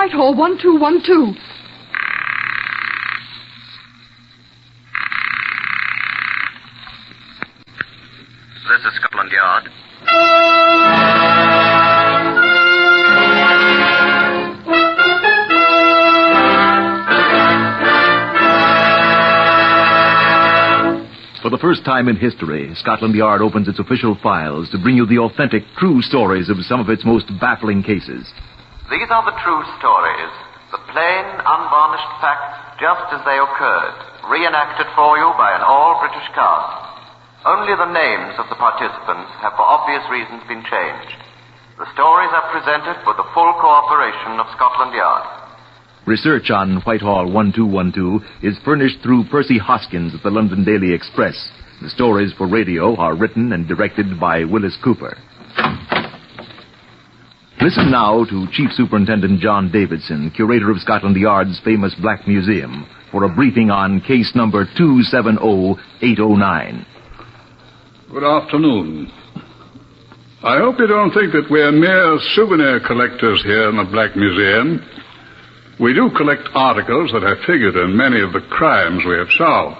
Whitehall 1212. This is Scotland Yard. For the first time in history, Scotland Yard opens its official files to bring you the authentic, true stories of some of its most baffling cases. These are the true stories, the plain, unvarnished facts just as they occurred, reenacted for you by an all-British cast. Only the names of the participants have for obvious reasons been changed. The stories are presented with the full cooperation of Scotland Yard. Research on Whitehall 1212 is furnished through Percy Hoskins at the London Daily Express. The stories for radio are written and directed by Willis Cooper. Listen now to Chief Superintendent John Davidson, curator of Scotland Yard's famous Black Museum, for a briefing on case number 270809. Good afternoon. I hope you don't think that we're mere souvenir collectors here in the Black Museum. We do collect articles that have figured in many of the crimes we have solved.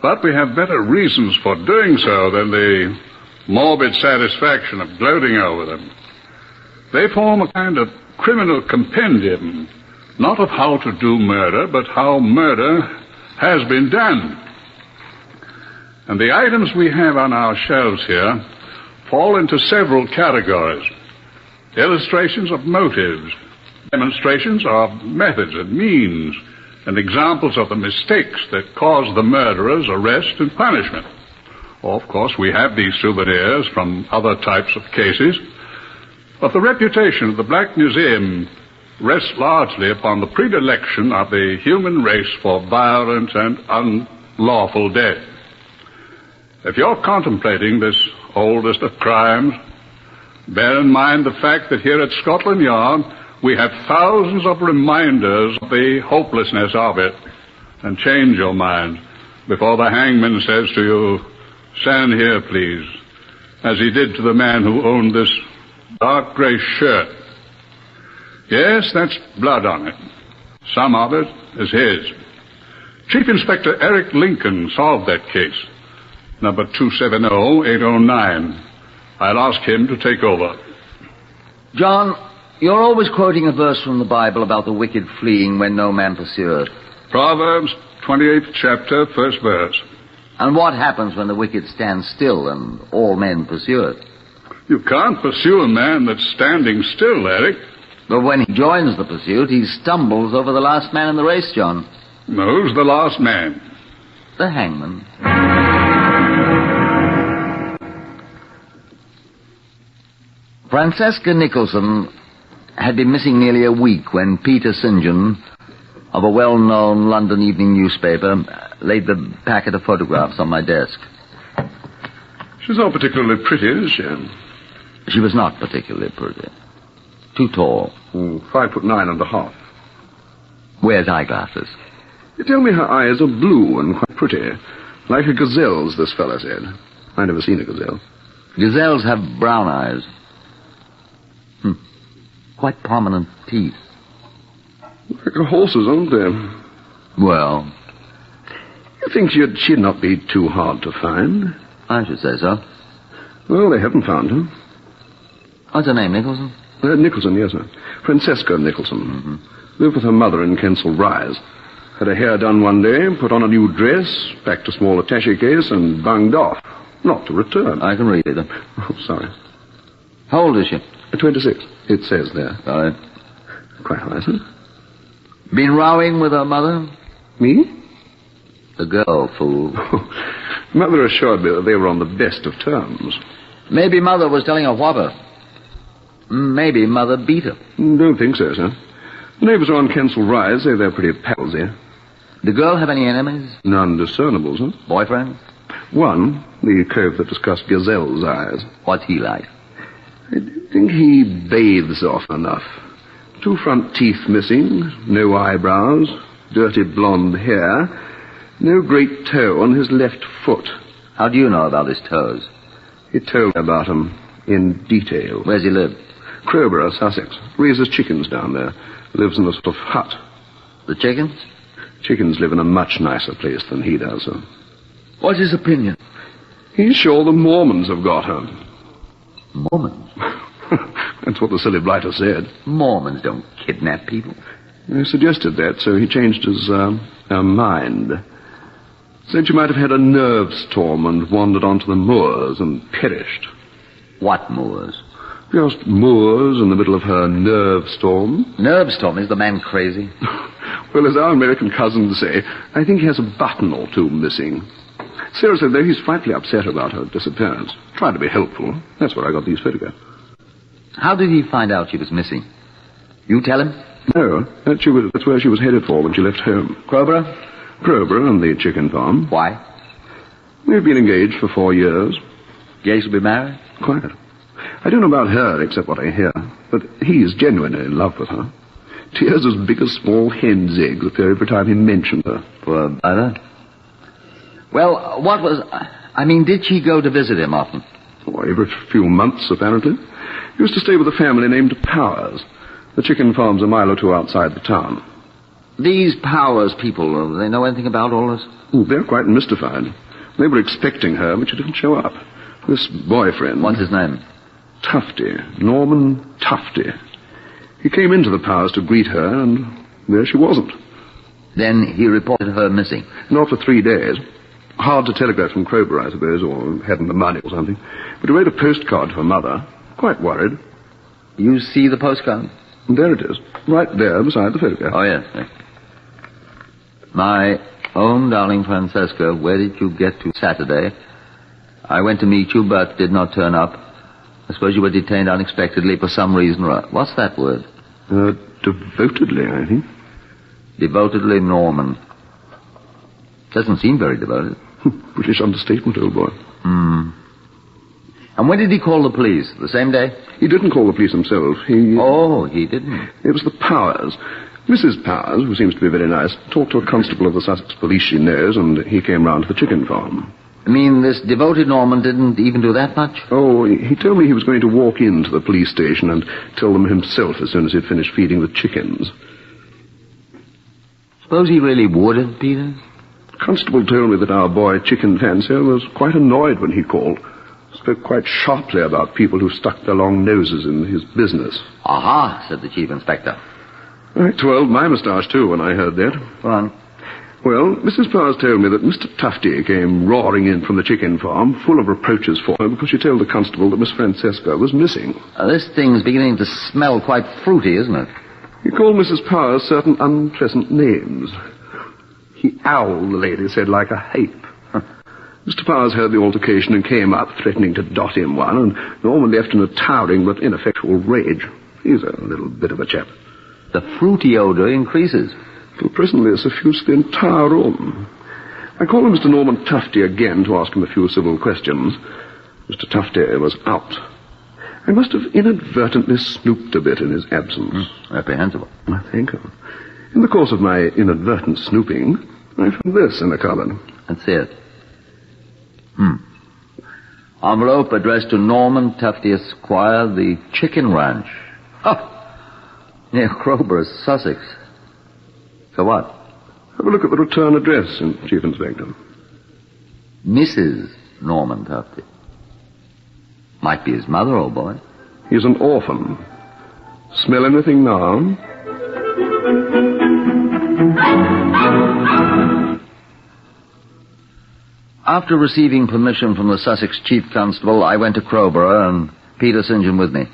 But we have better reasons for doing so than the morbid satisfaction of gloating over them. They form a kind of criminal compendium, not of how to do murder, but how murder has been done. And the items we have on our shelves here fall into several categories. Illustrations of motives, demonstrations of methods and means, and examples of the mistakes that caused the murderer's arrest and punishment. Of course, we have these souvenirs from other types of cases, but the reputation of the Black Museum rests largely upon the predilection of the human race for violent and unlawful death. If you're contemplating this oldest of crimes, bear in mind the fact that here at Scotland Yard, we have thousands of reminders of the hopelessness of it. And change your mind before the hangman says to you, "Stand here, please," as he did to the man who owned this dark gray shirt. Yes, that's blood on it. Some of it is his. Chief Inspector Eric Lincoln solved that case, number 270809. I'll ask him to take over. John, you're always quoting a verse from the Bible about the wicked fleeing when no man pursueth. Proverbs 28th chapter, 1st verse. And what happens when the wicked stand still and all men pursue it? You can't pursue a man that's standing still, Eric. But when he joins the pursuit, he stumbles over the last man in the race, John. Who's the last man? The hangman. Francesca Nicholson had been missing nearly a week when Peter St. John, of a well-known London evening newspaper, laid the packet of photographs on my desk. She's not particularly pretty, is she? She was not particularly pretty. Too tall. 5'9½". Wears eyeglasses. You tell me her eyes are blue and quite pretty. Like a gazelle's, this fella said. I never seen a gazelle. Gazelles have brown eyes. Quite prominent teeth. Like horses, aren't they? Well, You think she'd not be too hard to find? I should say so. Well, they haven't found her. What's her name, Nicholson? Nicholson, yes, sir. Francesca Nicholson. Mm-hmm. Lived with her mother in Kensal Rise. Had her hair done one day, put on a new dress, packed a small attaché case, and bunged off. Not to return. I can read it. Oh, sorry. How old is she? 26. It says there. All right. Quite right, huh? Been rowing with her mother? Me? The girl, fool. Mother assured me that they were on the best of terms. Maybe Mother was telling a whopper. Maybe Mother beat her. Don't think so, sir. Neighbors on Kensal Rise say they're pretty pals here. The girl have any enemies? None discernible, sir. Boyfriend? One, the cove that discussed Gazelle's eyes. What's he like? I don't think he bathes often enough. 2 front teeth missing, no eyebrows, dirty blonde hair, no great toe on his left foot. How do you know about his toes? He told me about him in detail. Where's he live? Crowborough, Sussex. Raises chickens down there. Lives in a sort of hut. The chickens? Chickens live in a much nicer place than he does, sir. What's his opinion? He's sure the Mormons have got her. Mormons? That's what the silly blighter said. Mormons don't kidnap people. He suggested that, so he changed his mind. Said you might have had a nerve storm and wandered onto the moors and perished. What moors? Just moors in the middle of her nerve storm. Nerve storm? Is the man crazy? Well, as our American cousins say, I think he has a button or two missing. Seriously, though, he's frightfully upset about her disappearance. Tried to be helpful. That's where I got these photographs. How did he find out she was missing? You tell him? No, that's where she was headed for when she left home. Crowborough? Crowborough and the chicken farm. Why? We've been engaged for 4 years. Gaze will be married? Quite. I don't know about her except what I hear, but he's genuinely in love with her. Tears as big as small hen's eggs appear every time he mentioned her. Poor mother. Well, did she go to visit him often? Oh, every few months, apparently. Used to stay with a family named Powers. The chicken farm's a mile or two outside the town. These Powers people, do they know anything about all this? Oh, they're quite mystified. They were expecting her, but she didn't show up. This boyfriend... What's his name? Tufty. Norman Tufty. He came into the Powers to greet her, and there she wasn't. Then he reported her missing? Not for 3 days. Hard to telegraph from Crowborough, I suppose, or hadn't the money or something. But he wrote a postcard to her mother. Quite worried. You see the postcard? And there it is. Right there beside the photograph. Oh, yes. My own darling Francesca, where did you get to Saturday? I went to meet you, but did not turn up. I suppose you were detained unexpectedly for some reason or other. What's that word? Devotedly, I think. Devotedly Norman. Doesn't seem very devoted. British understatement, old boy. And when did he call the police? The same day? He didn't call the police himself. Oh, he didn't? It was the Powers. Mrs. Powers, who seems to be very nice, talked to a constable of the Sussex police she knows, and he came round to the chicken farm. I mean, this devoted Norman didn't even do that much? Oh, he told me he was going to walk into the police station and tell them himself as soon as he'd finished feeding the chickens. Suppose he really would have, Peter? The constable told me that our boy, Chicken Fancier, was quite annoyed when he called. Spoke quite sharply about people who stuck their long noses in his business. Aha, said the chief inspector. I twirled my moustache, too, when I heard that. Go on. Well, Mrs. Powers told me that Mr. Tufty came roaring in from the chicken farm, full of reproaches for her, because she told the constable that Miss Francesca was missing. This thing's beginning to smell quite fruity, isn't it? He called Mrs. Powers certain unpleasant names. He owled, the lady said, like a hape. Mr. Powers heard the altercation and came up, threatening to dot him one, and Norman left in a towering but ineffectual rage. He's a little bit of a chap. The fruity odor increases. Till presently it suffused the entire room. I called on Mr. Norman Tufty again to ask him a few civil questions. Mr. Tufty was out. I must have inadvertently snooped a bit in his absence. Reprehensible. I think so. In the course of my inadvertent snooping, I found this in the cupboard. Let's see it. Envelope addressed to Norman Tufty, Esquire, the Chicken Ranch. Near Crowborough, Sussex. So what? Have a look at the return address, Chief Inspector. Mrs. Norman Tufty. Might be his mother, old boy. He's an orphan. Smell anything now? After receiving permission from the Sussex Chief Constable, I went to Crowborough and Peter St. John with me.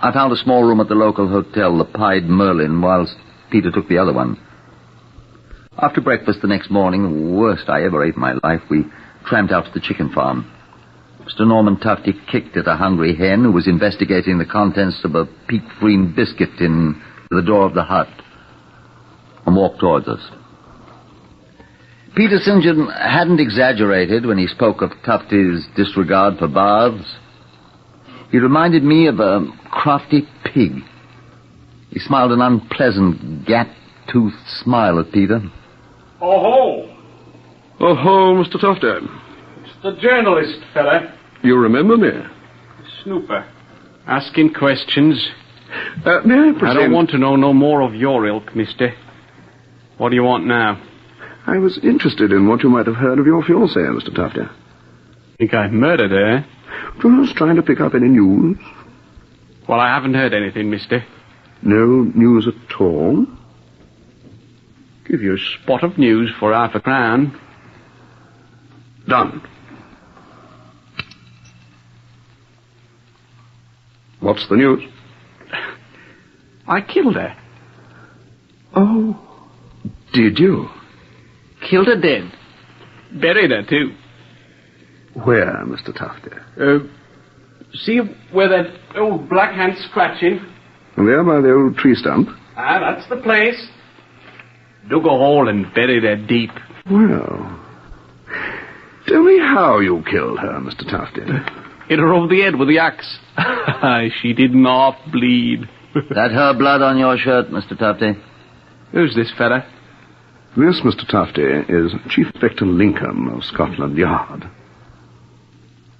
I found a small room at the local hotel, the Pied Merlin, whilst Peter took the other one. After breakfast the next morning, the worst I ever ate in my life, we tramped out to the chicken farm. Mr. Norman Tufty kicked at a hungry hen who was investigating the contents of a peak-green biscuit in the door of the hut and walked towards us. Peter St. John hadn't exaggerated when he spoke of Tufty's disregard for baths. He reminded me of a crafty pig. He smiled an unpleasant, gap-toothed smile at Peter. Oh-ho! Oh-ho, Mr. Tufty. It's the journalist fella. You remember me? Snooper. Asking questions. May I present... I don't want to know no more of your ilk, mister. What do you want now? I was interested in what you might have heard of your fiancée, Mr. Tufty. Think I've murdered her? Just trying to pick up any news. Well, I haven't heard anything, mister. No news at all? Give you a spot of news for half a crown. Done. What's the news? I killed her. Oh, did you? Killed her dead. Buried her, too. Where, Mr. Tufty? See where that old black hand's scratching? There by the old tree stump. Ah, that's the place. Dug a hole and buried her deep. Well, tell me how you killed her, Mr. Tufty. Hit her over the head with the axe. She didn't half bleed. That her blood on your shirt, Mr. Tufty? Who's this fella? This, Mr. Tufty, is Chief Inspector Lincoln of Scotland Yard.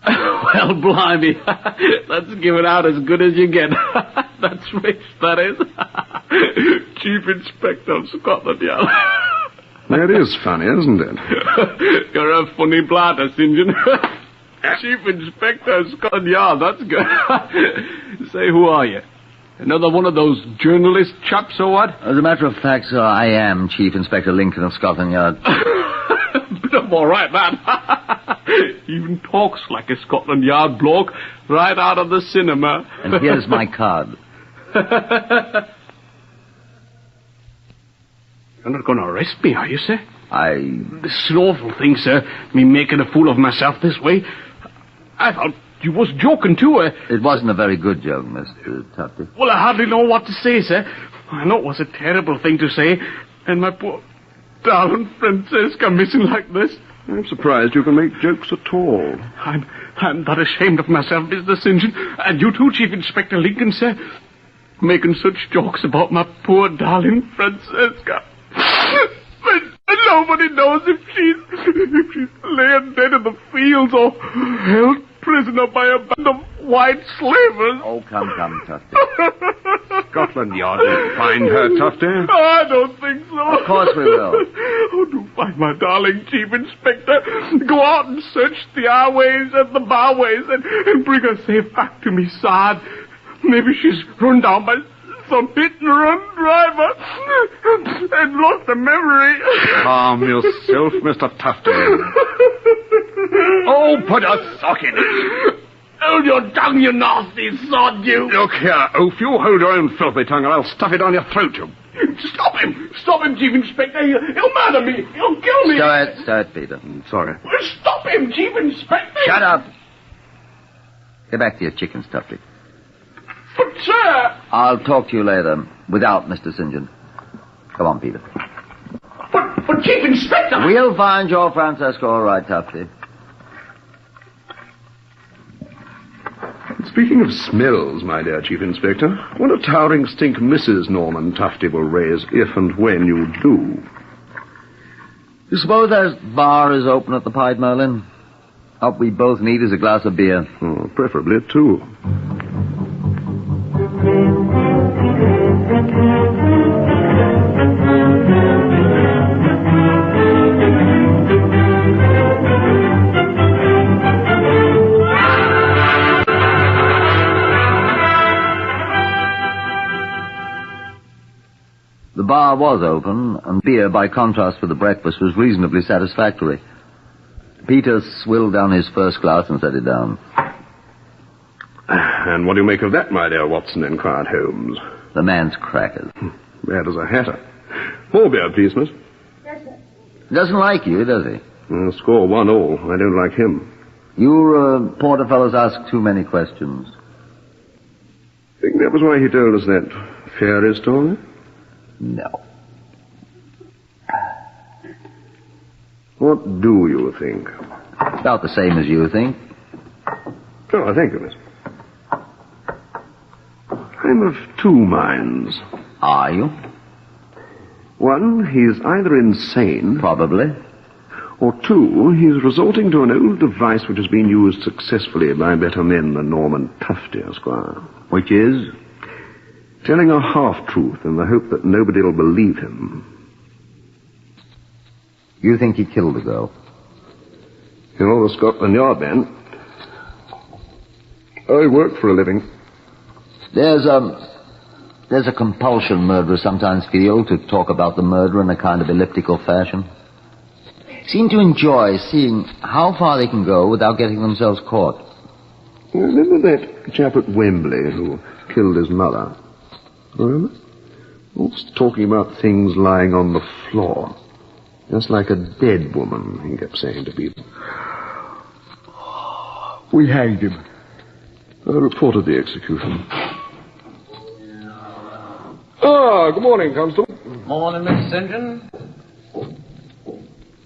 Well, blimey. That's giving out as good as you get. That's rich, that is. Chief Inspector of Scotland Yard. That is funny, isn't it? You're a funny blatter, St. John. Chief Inspector of Scotland Yard, that's good. Say, who are you? Another one of those journalist chaps or what? As a matter of fact, sir, I am Chief Inspector Lincoln of Scotland Yard. But I'm all right, man. Even talks like a Scotland Yard bloke right out of the cinema. And here's my card. You're not going to arrest me, are you, sir? This is an awful thing, sir. Me making a fool of myself this way. I thought you was joking, too. It wasn't a very good joke, Mr. Tufty. Well, I hardly know what to say, sir. I know it was a terrible thing to say, and my poor darling Francesca missing like this. I'm surprised you can make jokes at all. I'm that ashamed of myself, Mr. St. John. And you too, Chief Inspector Lincoln, sir. Making such jokes about my poor darling Francesca. And nobody knows if she's laying dead in the fields or held prisoner by a band of white slavers. Oh, come, Tufty. Scotland Yard will find her, Tufty. I don't think so. Of course we will. Oh, do find my darling Chief Inspector. Go out and search the highways and the byways and bring her safe back to me side. Maybe she's run down by some hit-and-run driver and lost her memory. Calm yourself, Mr. Tufty. Oh, put a sock in it. Hold your tongue, you nasty sod, you. Look here, Oaf, you hold your own filthy tongue or I'll stuff it down your throat, you. Stop him! Stop him, Chief Inspector! He'll murder me! He'll kill me! Stow it, Peter. Sorry. Stop him, Chief Inspector! Shut up! Get back to your chickens, Tufty. But, sir! I'll talk to you later, without Mr. St. John. Come on, Peter. But, Chief Inspector! We'll find your Francesca all right, Tufty. Speaking of smells, my dear Chief Inspector, what a towering stink Mrs. Norman Tufty will raise if and when you do. You suppose that bar is open at the Pied Merlin? What we both need is a glass of beer. Oh, preferably two. The bar was open, and beer, by contrast with the breakfast, was reasonably satisfactory. Peter swilled down his first glass and set it down. And what do you make of that, my dear Watson? Inquired Holmes. The man's crackers. Bad as a hatter. More beer, please, miss. He doesn't like you, does he? Score 1-1. I don't like him. You porter fellows ask too many questions. Think that was why he told us that fairy story? No. What do you think? About the same as you think. Oh, thank you, miss. I'm of two minds. Are you? One, he's either insane... Probably. Or two, he's resorting to an old device which has been used successfully by better men than Norman Tufty, Esquire. Which is? telling a half-truth in the hope that nobody will believe him. You think he killed the girl? You're the Scotland Yard man. I work for a living. There's a compulsion murderer sometimes feel to talk about the murder in a kind of elliptical fashion. Seem to enjoy seeing how far they can go without getting themselves caught. Remember that chap at Wembley who killed his mother? Remember? Always talking about things lying on the floor. Just like a dead woman, he kept saying to people. We hanged him. I reported the execution. Good morning, Constable. Morning, Mr. St. John.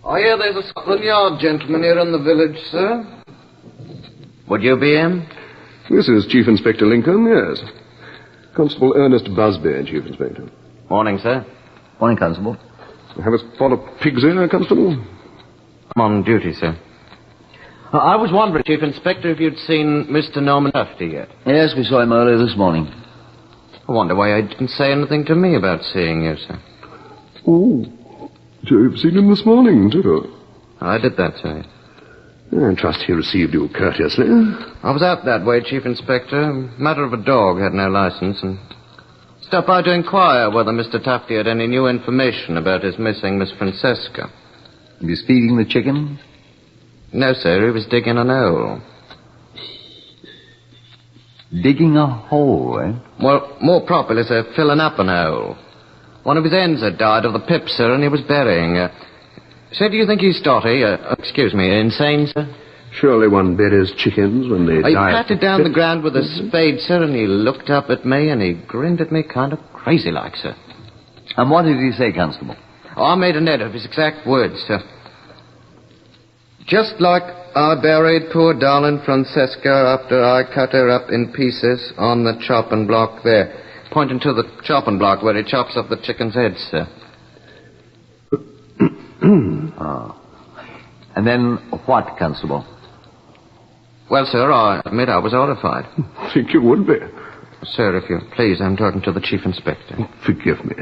I hear there's a Scotland Yard gentleman here in the village, sir. Would you be him? This is Chief Inspector Lincoln, yes. Constable Ernest Busby, Chief Inspector. Morning, sir. Morning, Constable. Have a spot of pigs here, Constable? I'm on duty, sir. I was wondering, Chief Inspector, if you'd seen Mr. Norman Tufty yet. Yes, we saw him earlier this morning. I wonder why he didn't say anything to me about seeing you, sir. Oh, you've seen him this morning, too. I did that, sir. I trust he received you courteously. I was out that way, Chief Inspector. Matter of a dog had no license, and stopped by to inquire whether Mr. Tufty had any new information about his missing Miss Francesca. He was feeding the chicken? No, sir, he was digging an hole. Digging a hole, eh? Well, more properly, sir, filling up an hole. One of his hens had died of the pip, sir, and he was burying her. Sir, do you think he's dotty? Insane, sir? Surely one buries chickens when they He die. patted down the ground with a spade, sir, and he looked up at me, and he grinned at me kind of crazy-like, sir. And what did he say, Constable? I made a note of his exact words, sir. Just like I buried poor darling Francesca after I cut her up in pieces on the chopping block there. Pointing to the chopping block where he chops up the chicken's heads, sir. And then what, Constable? Well, sir, I admit I was horrified. I think you would be. Sir, if you please, I'm talking to the Chief Inspector. Forgive me.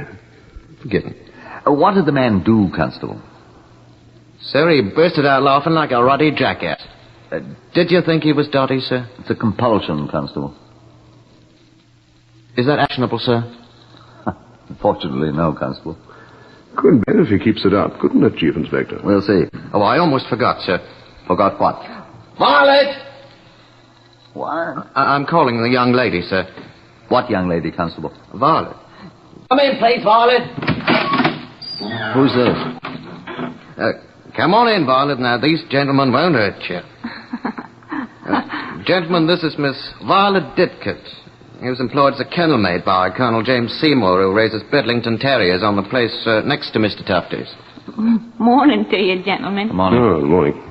Forgive me. What did the man do, Constable? Sir, he bursted out laughing like a ruddy jackass. Did you think he was dotty, sir? It's a compulsion, Constable. Is that actionable, sir? Unfortunately, no, Constable. Could be if he keeps it up, couldn't it, Chief Inspector? We'll see. Oh, I almost forgot, sir. Forgot what? Violet! What? I'm calling the young lady, sir. What young lady, Constable? Violet. Come in, please, Violet. Who's this? Come on in, Violet. Now, these gentlemen won't hurt you. Gentlemen, this is Miss Violet Ditcott. He was employed as a kennel maid by Colonel James Seymour, who raises Bedlington Terriers on the place next to Mr. Tufty's. Morning to you, gentlemen. Morning. Oh, good morning.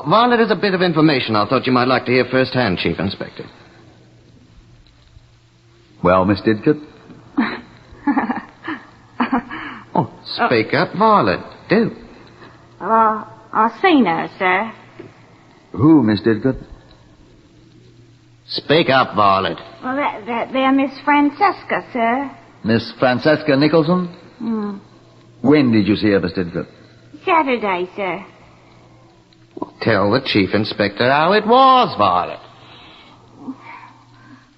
Violet, is a bit of information I thought you might like to hear firsthand, Chief Inspector. Well, Miss Didcot? Oh, speak up, Violet. Do. I've seen her, sir. Who, Miss Didcot? Speak up, Violet. Well, they're Miss Francesca, sir. Miss Francesca Nicholson? When did you see her, Miss Didcot? Saturday, sir. Tell the Chief Inspector how it was, Violet.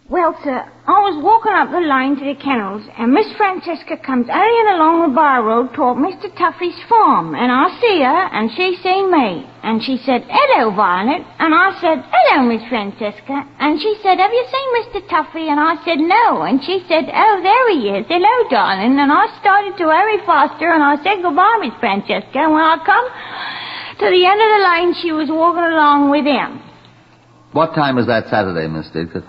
Well, sir, I was walking up the lane to the kennels, and Miss Francesca comes hurrying along the by road toward Mr. Tuffy's farm, and I see her, and she seen me. And she said, "Hello, Violet." And I said, "Hello, Miss Francesca." And she said, "Have you seen Mr. Tuffy?" And I said, "No." And she said, "Oh, there he is. Hello, darling." And I started to hurry faster, and I said, "Goodbye, Miss Francesca." And when I come to the end of the lane, she was walking along with him. What time was that Saturday, Miss Didcot?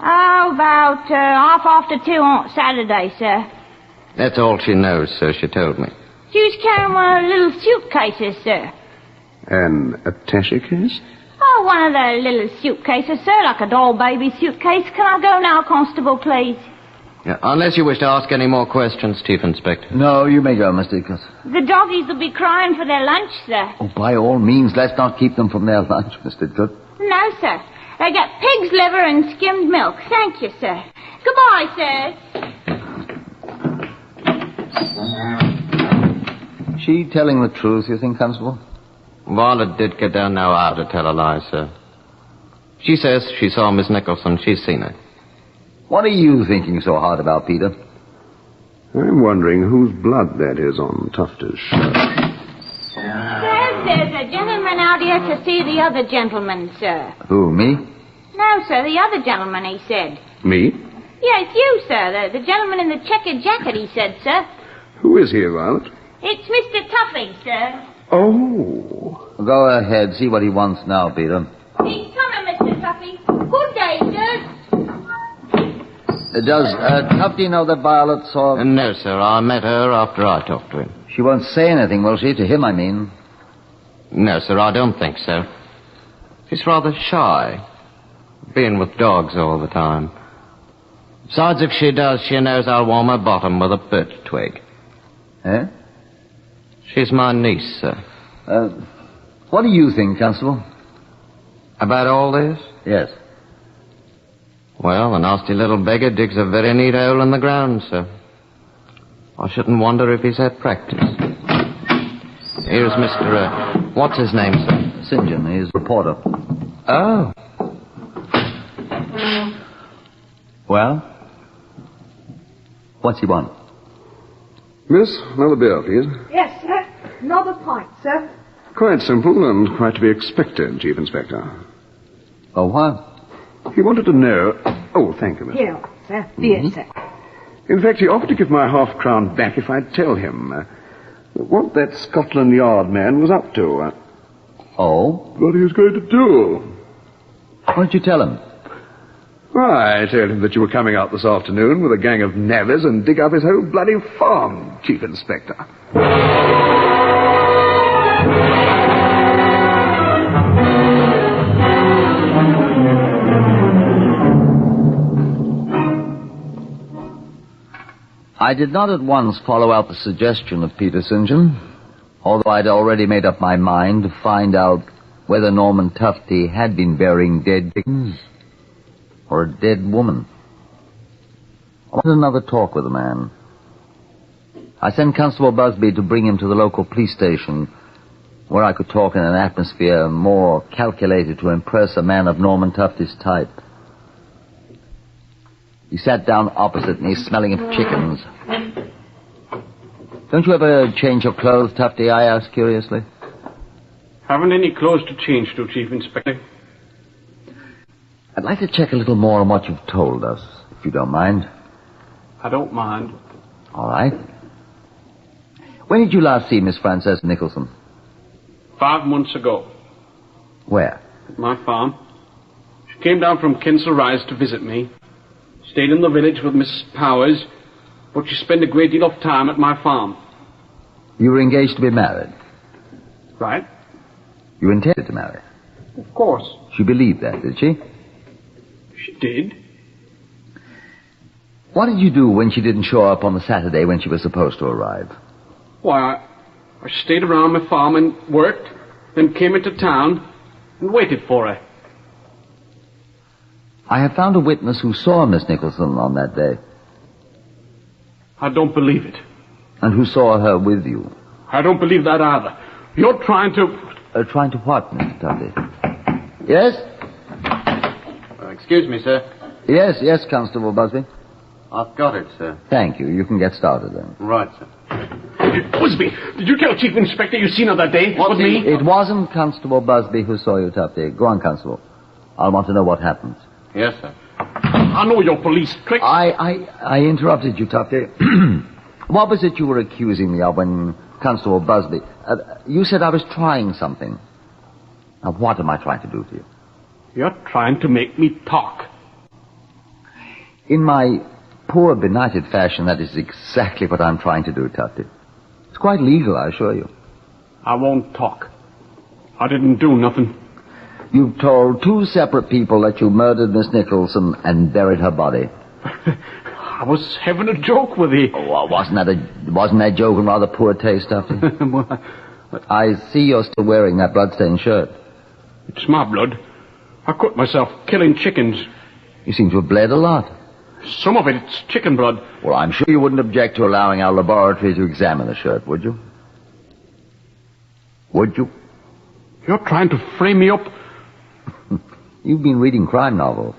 Oh, about 2:30 on Saturday, sir. That's all she knows, sir, she told me. She was carrying one of the little suitcases, sir. An attache case? Oh, one of the little suitcases, sir, like a doll baby suitcase. Can I go now, Constable, please? Yeah, unless you wish to ask any more questions, Chief Inspector. No, you may go, Miss Didcot. The doggies will be crying for their lunch, sir. Oh, by all means, let's not keep them from their lunch, Miss Didcot. No, sir. They get pig's liver and skimmed milk. Thank you, sir. Goodbye, sir. She telling the truth, you think, Constable? Violet did get down no hour to tell a lie, sir. She says she saw Miss Nicholson. She's seen her. What are you thinking so hard about, Peter? I'm wondering whose blood that is on Tufter's shirt. Sir, there's a gentleman out here to see the other gentleman, sir. Who, me? No, sir, the other gentleman, he said. Me? Yes, you, sir. The gentleman in the checkered jacket, he said, sir. Who is he, Violet? It's Mr. Tuffy, sir. Oh. Go ahead, see what he wants now, Peter. He's coming, Mr. Tuffy. Good day, sir. Does Tufty know that Violet saw... No, sir, I met her after I talked to him. She won't say anything, will she? To him, I mean. No, sir, I don't think so. She's rather shy, being with dogs all the time. Besides, if she does, she knows I'll warm her bottom with a birch twig. Eh? She's my niece, sir. What do you think, Constable? About all this? Yes. Well, the nasty little beggar digs a very neat hole in the ground, sir. I shouldn't wonder if he's had practice. Here's Mr. what's his name, sir? St. John, he's a reporter. Oh. Well? What's he want? Miss, another beer, please. Yes, sir. Another pint, sir. Quite simple and quite to be expected, Chief Inspector. Oh, what? He wanted to know... Oh, thank you, miss. Here, sir. Beer, sir. In fact, he offered to give my half-crown back if I'd tell him what that Scotland Yard man was up to. Oh? What he was going to do. Why don't you tell him? I told him that you were coming out this afternoon with a gang of navvies and dig up his whole bloody farm, Chief Inspector. I did not at once follow out the suggestion of Peter St. John, although I'd already made up my mind to find out whether Norman Tufty had been burying dead chickens or a dead woman. I wanted another talk with the man. I sent Constable Busby to bring him to the local police station, where I could talk in an atmosphere more calculated to impress a man of Norman Tufty's type. He sat down opposite me, smelling of chickens. Don't you ever change your clothes, Tufty? I asked curiously. Haven't any clothes to change to, Chief Inspector. I'd like to check a little more on what you've told us, if you don't mind. I don't mind. All right. When did you last see Miss Frances Nicholson? 5 months ago. Where? At my farm. She came down from Kensal Rise to visit me. Stayed in the village with Miss Powers, but she spent a great deal of time at my farm. You were engaged to be married. Right? You intended to marry. Of course. She believed that, did she? She did. What did you do when she didn't show up on the Saturday when she was supposed to arrive? Why, I stayed around my farm and worked, then came into town and waited for her. I have found a witness who saw Miss Nicholson on that day. I don't believe it. And who saw her with you? I don't believe that either. You're trying to... Trying to what, Mr. Tufty? Yes? Excuse me, sir. Yes, Constable Busby. I've got it, sir. Thank you. You can get started then. Right, sir. Busby, did you tell Chief Inspector you seen her that day? What's with me? It wasn't Constable Busby who saw you, Tufty. Go on, Constable. I'll want to know what happens. Yes, sir. I know your police tricks. I interrupted you, Tufty. What was it you were accusing me of when Constable Busby... you said I was trying something. Now, what am I trying to do to you? You're trying to make me talk. In my poor, benighted fashion, that is exactly what I'm trying to do, Tufty. It's quite legal, I assure you. I won't talk. I didn't do nothing. You've told 2 separate people that you murdered Miss Nicholson and buried her body. I was having a joke with you. Oh, wasn't that joke in rather poor taste, Tufty? I see you're still wearing that bloodstained shirt. It's my blood. I cut myself killing chickens. You seem to have bled a lot. Some of it's chicken blood. Well, I'm sure you wouldn't object to allowing our laboratory to examine the shirt, would you? Would you? You're trying to frame me up. You've been reading crime novels.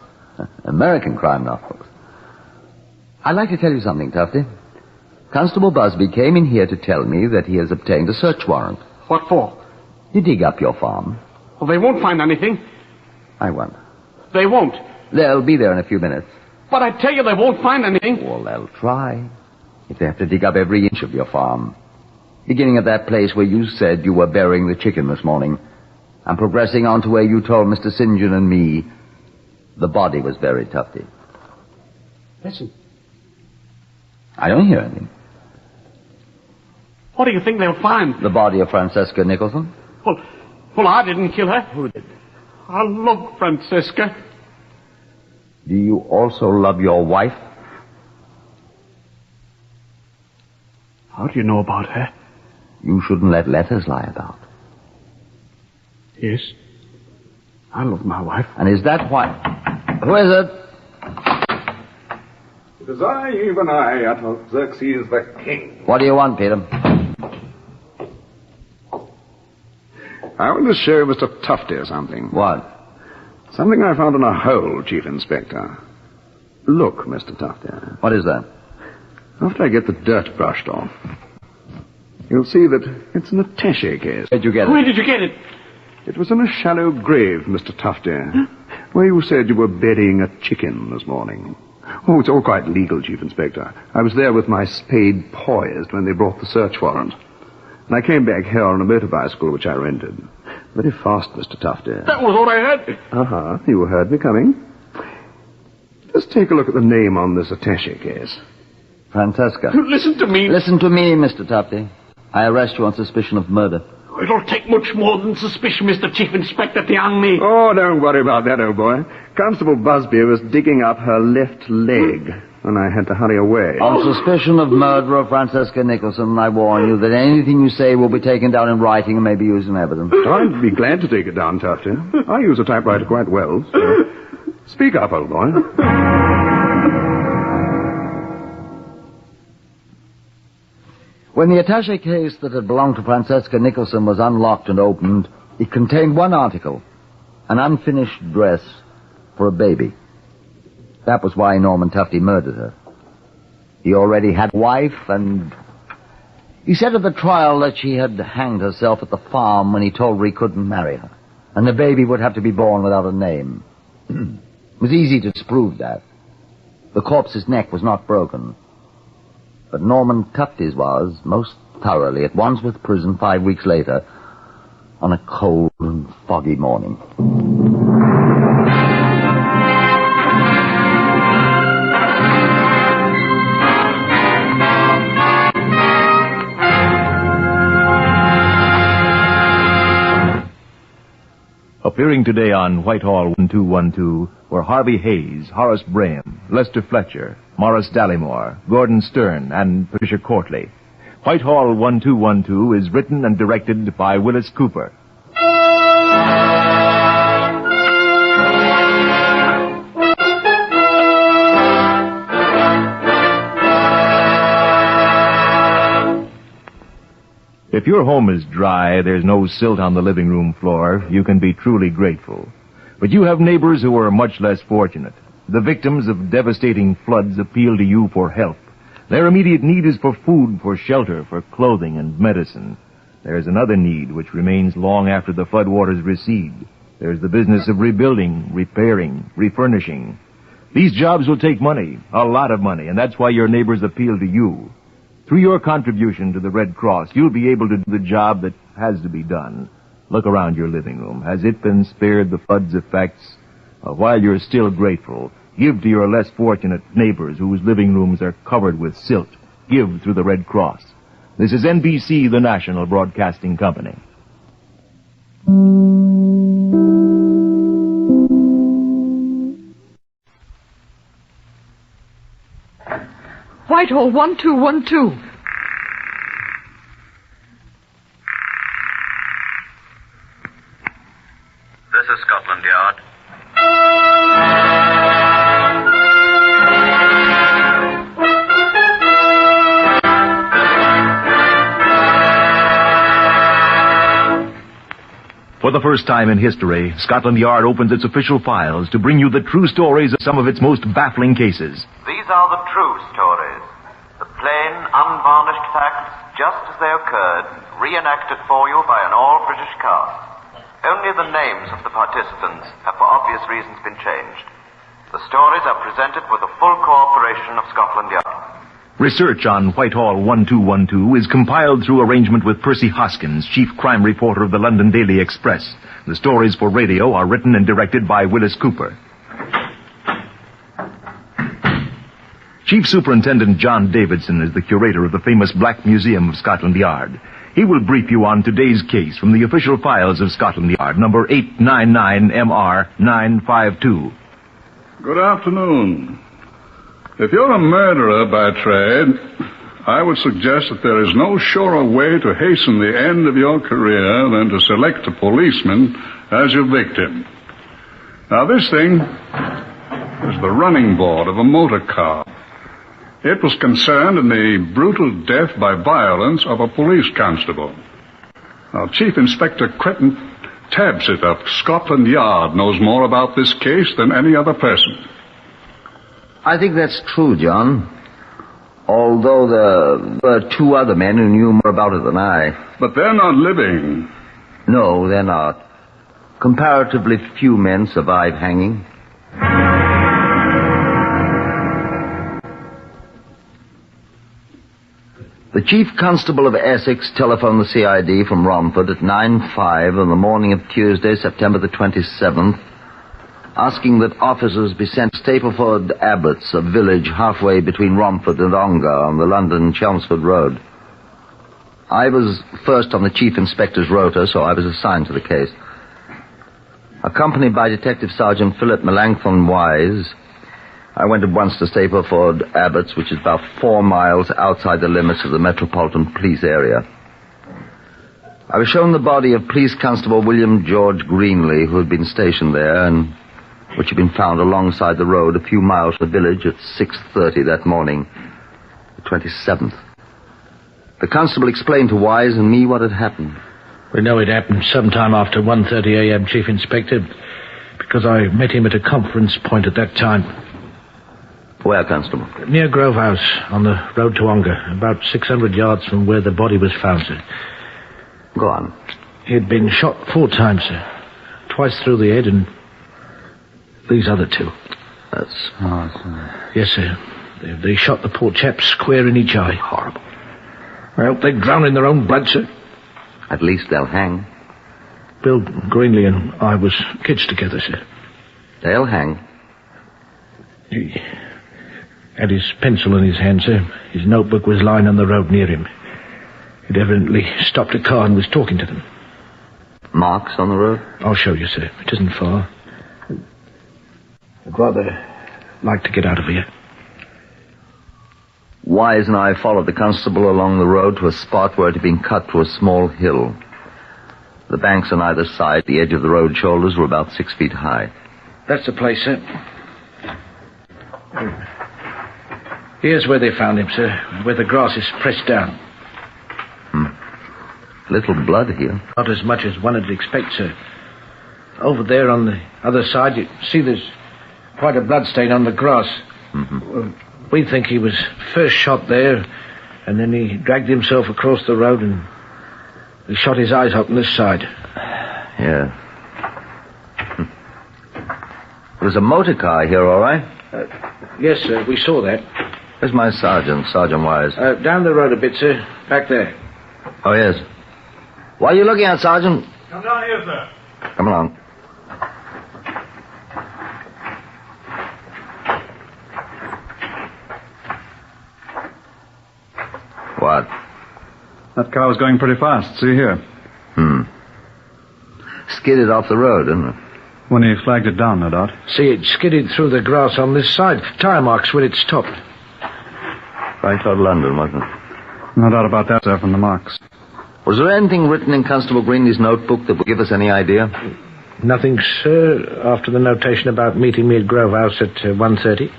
American crime novels. I'd like to tell you something, Tufty. Constable Busby came in here to tell me that he has obtained a search warrant. What for? You dig up your farm. Well, they won't find anything. I won't. They won't. They'll be there in a few minutes. But I tell you, they won't find anything. Well, they'll try. If they have to dig up every inch of your farm. Beginning at that place where you said you were burying the chicken this morning, and progressing on to where you told Mr. St. John and me the body was buried, Tufty. Listen. I don't hear anything. What do you think they'll find? The body of Francesca Nicholson? Well, I didn't kill her. Who did? I love Francesca. Do you also love your wife? How do you know about her? You shouldn't let letters lie about. Yes. I love my wife. And is that why... Who is it? It is I, even I, Artaxerxes the king. What do you want, Peter? I want to show Mr. Tufty something. What? Something I found in a hole, Chief Inspector. Look, Mr. Tufty. What is that? After I get the dirt brushed off, you'll see that it's an attaché case. Where'd you get it? Where did you get it? It was in a shallow grave, Mr. Tufty, where you said you were burying a chicken this morning. Oh, it's all quite legal, Chief Inspector. I was there with my spade poised when they brought the search warrant. And I came back here on a motor bicycle which I rented. Very fast, Mr. Tufty. That was what I heard. Uh-huh. You heard me coming. Just take a look at the name on this attaché case. Francesca. Listen to me. Listen to me, Mr. Tufty. I arrest you on suspicion of murder. It'll take much more than suspicion, Mr. Chief Inspector, to young me. Oh, don't worry about that, old boy. Constable Busby was digging up her left leg, and I had to hurry away. On suspicion of murder of Francesca Nicholson, I warn you that anything you say will be taken down in writing and may be used in evidence. I'd be glad to take it down, Tufty. I use a typewriter quite well. So. Speak up, old boy. When the attaché case that had belonged to Francesca Nicholson was unlocked and opened, it contained one article, an unfinished dress for a baby. That was why Norman Tufty murdered her. He already had a wife, and he said at the trial that she had hanged herself at the farm when he told her he couldn't marry her, and the baby would have to be born without a name. It was easy to disprove that. The corpse's neck was not broken. But Norman Tufty's was, most thoroughly, at Wandsworth Prison 5 weeks later, on a cold and foggy morning. Appearing today on Whitehall 1212 were Harvey Hayes, Horace Braham, Lester Fletcher, Morris Dallymore, Gordon Stern, and Patricia Courtley. Whitehall 1212 is written and directed by Willis Cooper. If your home is dry, there's no silt on the living room floor, you can be truly grateful. But you have neighbors who are much less fortunate. The victims of devastating floods appeal to you for help. Their immediate need is for food, for shelter, for clothing and medicine. There's another need which remains long after the floodwaters recede. There's the business of rebuilding, repairing, refurnishing. These jobs will take money, a lot of money, and that's why your neighbors appeal to you. Through your contribution to the Red Cross, you'll be able to do the job that has to be done. Look around your living room. Has it been spared the flood's effects? While you're still grateful, give to your less fortunate neighbors whose living rooms are covered with silt. Give through the Red Cross. This is NBC, the National Broadcasting Company. Whitehall 1212. This is Scotland Yard. the first time in history, Scotland Yard opens its official files to bring you the true stories of some of its most baffling cases. These are the true stories. The plain, unvarnished facts, just as they occurred, reenacted for you by an all-British cast. Only the names of the participants have for obvious reasons been changed. The stories are presented with the full cooperation of Scotland Yard. Research on Whitehall 1212 is compiled through arrangement with Percy Hoskins, chief crime reporter of the London Daily Express. The stories for radio are written and directed by Willis Cooper. Chief Superintendent John Davidson is the curator of the famous Black Museum of Scotland Yard. He will brief you on today's case from the official files of Scotland Yard, number 899MR952. Good afternoon. If you're a murderer by trade, I would suggest that there is no surer way to hasten the end of your career than to select a policeman as your victim. Now, this thing is the running board of a motor car. It was concerned in the brutal death by violence of a police constable. Now, Chief Inspector Quentin Tabsit of Scotland Yard knows more about this case than any other person. I think that's true, John. Although there were two other men who knew more about it than I. But they're not living. No, they're not. Comparatively few men survive hanging. The Chief Constable of Essex telephoned the CID from Romford at 9:05 on the morning of Tuesday, September the 27th, asking that officers be sent to Stapleford Abbots, a village halfway between Romford and Ongar on the London-Chelmsford Road. I was first on the Chief Inspector's rota, so I was assigned to the case. Accompanied by Detective Sergeant Philip Melanchthon Wise, I went at once to Stapleford Abbots, which is about 4 miles outside the limits of the Metropolitan Police area. I was shown the body of Police Constable William George Greenley, who had been stationed there, and which had been found alongside the road a few miles from the village at 6:30 that morning, the 27th. The constable explained to Wise and me what had happened. We know it happened sometime after 1:30 a.m., Chief Inspector, because I met him at a conference point at that time. Where, Constable? Near Grove House, on the road to Ongar, about 600 yards from where the body was found, sir. Go on. He had been shot 4 times, sir. Twice through the head and these other 2. That's hard, sir. Yes, sir. They shot the poor chap square in each eye. Horrible. Well, they drown in their own blood, sir. At least they'll hang. Bill Greenley and I was kids together, sir. They'll hang. He had his pencil in his hand, sir. His notebook was lying on the road near him. He'd evidently stopped a car and was talking to them. Marks on the road? I'll show you, sir. It isn't far. I'd rather like to get out of here. Wise and I followed the constable along the road to a spot where it had been cut to a small hill. The banks on either side, the edge of the road shoulders, were about 6 feet high. That's the place, sir. Here's where they found him, sir, where the grass is pressed down. Little blood here. Not as much as one would expect, sir. Over there on the other side, you see there's quite a bloodstain on the grass. Well, we think he was first shot there, and then he dragged himself across the road and he shot his eyes out on this side. Yeah. There was a motor car here, all right? Yes, sir, we saw that. Where's my sergeant, Sergeant Wise? Down the road a bit, sir. Back there. Oh, yes. What are you looking at, Sergeant? Come down here, sir. Come along. What? That car was going pretty fast. See here. Skidded off the road, didn't it? When he flagged it down, no doubt. See, it skidded through the grass on this side. Tire marks where it stopped. Right out of London, wasn't it? No doubt about that, sir, from the marks. Was there anything written in Constable Greenley's notebook that would give us any idea? Nothing, sir, after the notation about meeting me at Grove House at 1:30.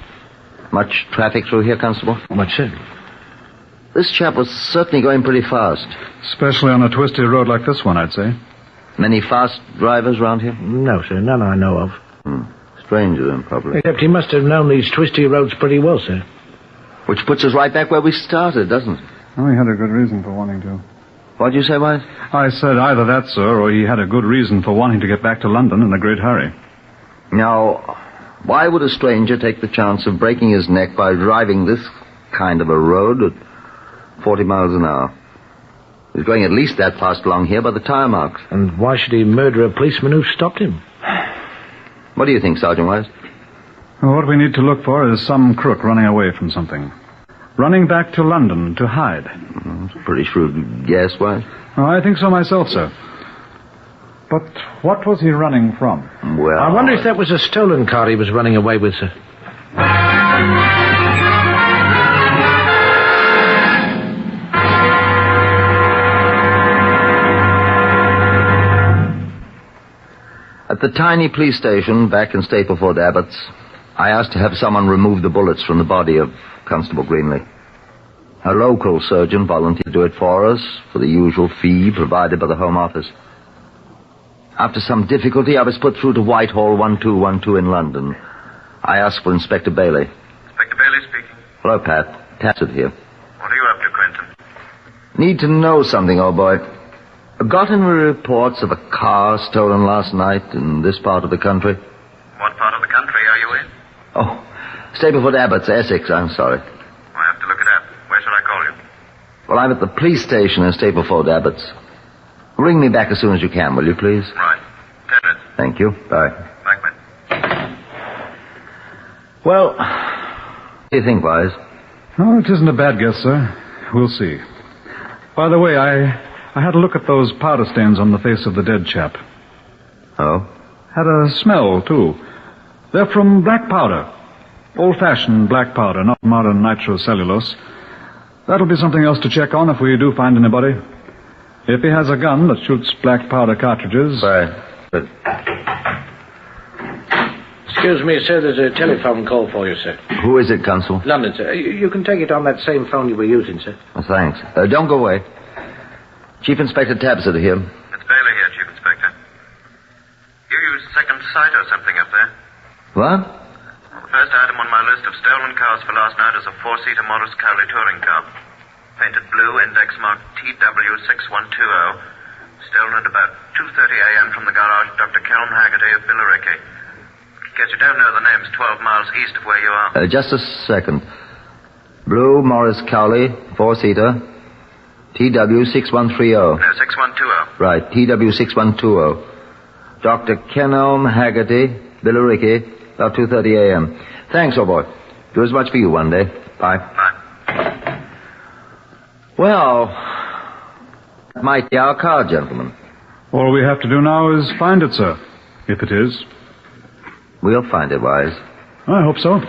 Much traffic through here, Constable? Much, sir. This chap was certainly going pretty fast. Especially on a twisty road like this one, I'd say. Many fast drivers round here? No, sir, none I know of. Stranger then, probably. Except he must have known these twisty roads pretty well, sir. Which puts us right back where we started, doesn't it? Oh, he had a good reason for wanting to. What'd you say, Wise? I said either that, sir, or he had a good reason for wanting to get back to London in a great hurry. Now, why would a stranger take the chance of breaking his neck by driving this kind of a road at 40 miles an hour? He's going at least that fast along here by the tire marks. And why should he murder a policeman who stopped him? What do you think, Sergeant Wise? Well, what we need to look for is some crook running away from something. Running back to London to hide. That's a pretty shrewd guess, Wise. Oh, I think so myself, sir. But what was he running from? Well, I wonder if that was a stolen car he was running away with, sir. At the tiny police station back in Stapleford Abbots, I asked to have someone remove the bullets from the body of Constable Greenley. A local surgeon volunteered to do it for us for the usual fee provided by the Home Office. After some difficulty, I was put through to Whitehall 1212 in London. I asked for Inspector Bailey. Inspector Bailey speaking. Hello, Pat. Tassett here. What are you up to, Quentin? Need to know something, old boy. Got any reports of a car stolen last night in this part of the country? What part of the country are you in? Oh, Stapleford Abbots, Essex, I'm sorry. I have to look it up. Where should I call you? Well, I'm at the police station in Stapleford Abbots. Ring me back as soon as you can, will you, please? Right. 10 minutes. Thank you. Bye. Bye, Quentin. Well, what do you think, Wise? Oh, it isn't a bad guess, sir. We'll see. By the way, I had a look at those powder stains on the face of the dead chap. Oh? Had a smell, too. They're from black powder. Old-fashioned black powder, not modern nitrocellulose. That'll be something else to check on if we do find anybody. If he has a gun that shoots black powder cartridges... Right. Good. Excuse me, sir, there's a telephone call for you, sir. Who is it, Constable? London, sir. You can take it on that same phone you were using, sir. Oh, thanks. Don't go away. Chief Inspector Tabsett here. It's Bailey here, Chief Inspector. You used second sight or something up there. What? The first item on my list of stolen cars for last night is a four-seater Morris Cowley touring car. Painted blue, index marked TW6120. Stolen at about 2:30 a.m. from the garage of Dr. Kelm Haggerty of Billericay. Guess you don't know the name's 12 miles east of where you are. Just a second. Blue Morris Cowley, four-seater. TW6130. No, 6120. Right, TW6120. Dr. Kenelm Haggerty, Billericay, about 2:30 a.m. Thanks, old boy. Do as much for you one day. Bye. Bye. Well, that might be our car, gentlemen. All we have to do now is find it, sir. If it is. We'll find it, Wise. I hope so.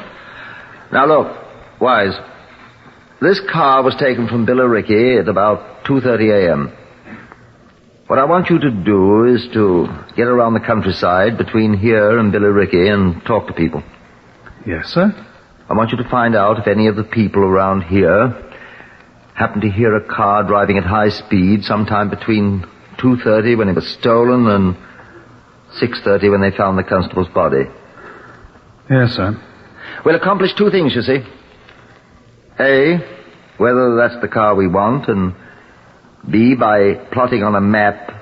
Now, look, Wise. This car was taken from Billericay at about 2:30 a.m. What I want you to do is to get around the countryside between here and Billericay and talk to people. Yes, sir? I want you to find out if any of the people around here happen to hear a car driving at high speed sometime between 2:30 when it was stolen and 6:30 when they found the constable's body. Yes, sir. We'll accomplish two things, you see. A, whether that's the car we want, and B, by plotting on a map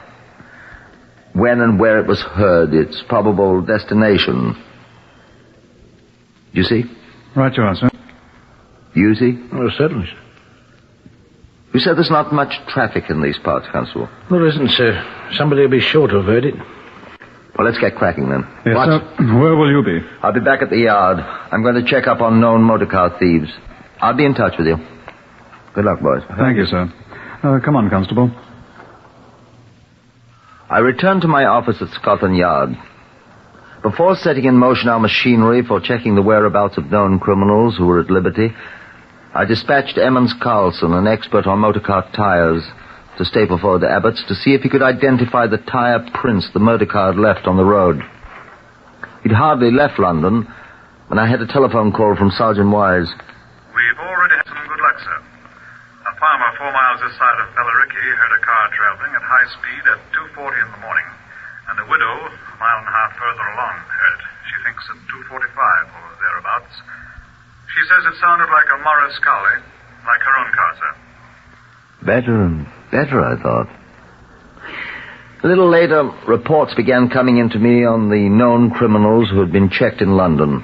when and where it was heard, its probable destination. You see? Right you are, sir. You see? Oh, certainly, sir. You said there's not much traffic in these parts, Constable. There isn't, sir. Somebody will be sure to have heard it. Well, let's get cracking then. Yes, Watch. sir. Where will you be? I'll be back at the yard. I'm going to check up on known motorcar thieves. I'll be in touch with you. Good luck, boys. Thank you, sir. Come on, Constable. I returned to my office at Scotland Yard. Before setting in motion our machinery for checking the whereabouts of known criminals who were at liberty, I dispatched Emmons Carlson, an expert on motorcar tires, to Stapleford Abbots to see if he could identify the tire prints the motor car had left on the road. He'd hardly left London when I had a telephone call from Sergeant Wise. We've already had some good luck, sir. A farmer 4 miles this side of Bellaricki heard a car traveling at high speed at 2:40 in the morning. And a widow, a mile and a half further along, heard it. She thinks at 2:45 or thereabouts. She says it sounded like a Morris Cowley, like her own car, sir. Better and better, I thought. A little later, reports began coming into me on the known criminals who had been checked in London.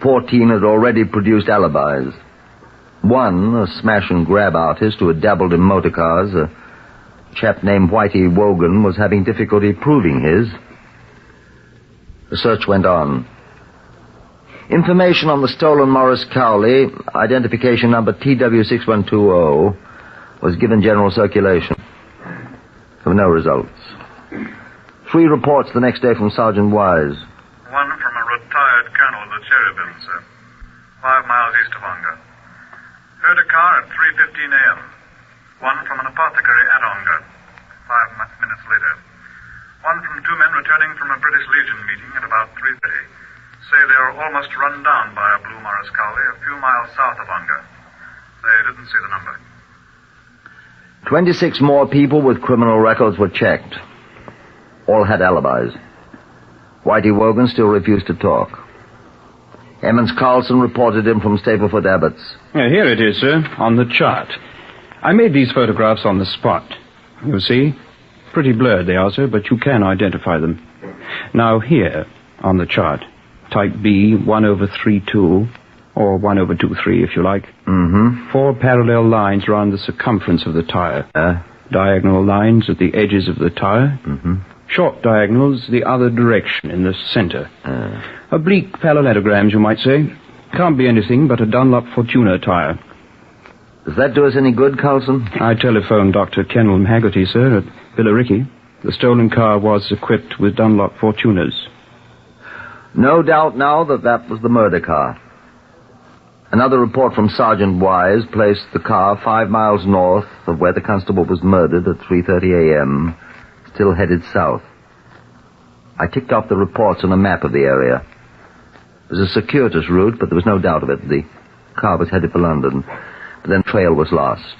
14 had already produced alibis. One, a smash-and-grab artist who had dabbled in motor cars, a chap named Whitey Wogan, was having difficulty proving his. The search went on. Information on the stolen Morris Cowley, identification number TW6120, was given general circulation. There were no results. 3 reports the next day from Sergeant Wise. One from a retired colonel of the Cherubim, sir. 5 miles east of Ongar. Heard a car at 3:15 a.m. One from an apothecary at Ongar. 5 minutes later. One from 2 men returning from a British Legion meeting at about 3:30. Say they were almost run down by a blue Morris Cowley a few miles south of Ongar. They didn't see the number. 26 more people with criminal records were checked. All had alibis. Whitey Wogan still refused to talk. Emmons Carlson reported him from Stapleford Abbots. Here it is, sir, on the chart. I made these photographs on the spot. You see? Pretty blurred they are, sir, but you can identify them. Now here, on the chart, type B, 1/32, or 1/23, if you like. 4 parallel lines round the circumference of the tire. Diagonal lines at the edges of the tire. Short diagonals the other direction, in the center. Oblique parallelograms, you might say. Can't be anything but a Dunlop Fortuna tire. Does that do us any good, Carlson? I telephoned Dr. Kenelm Haggerty, sir, at Billericay. The stolen car was equipped with Dunlop Fortunas. No doubt now that that was the murder car. Another report from Sergeant Wise placed the car 5 miles north of where the constable was murdered at 3:30 a.m., still headed south. I ticked off the reports on a map of the area. It was a circuitous route, but there was no doubt of it. The car was headed for London, but then trail was lost.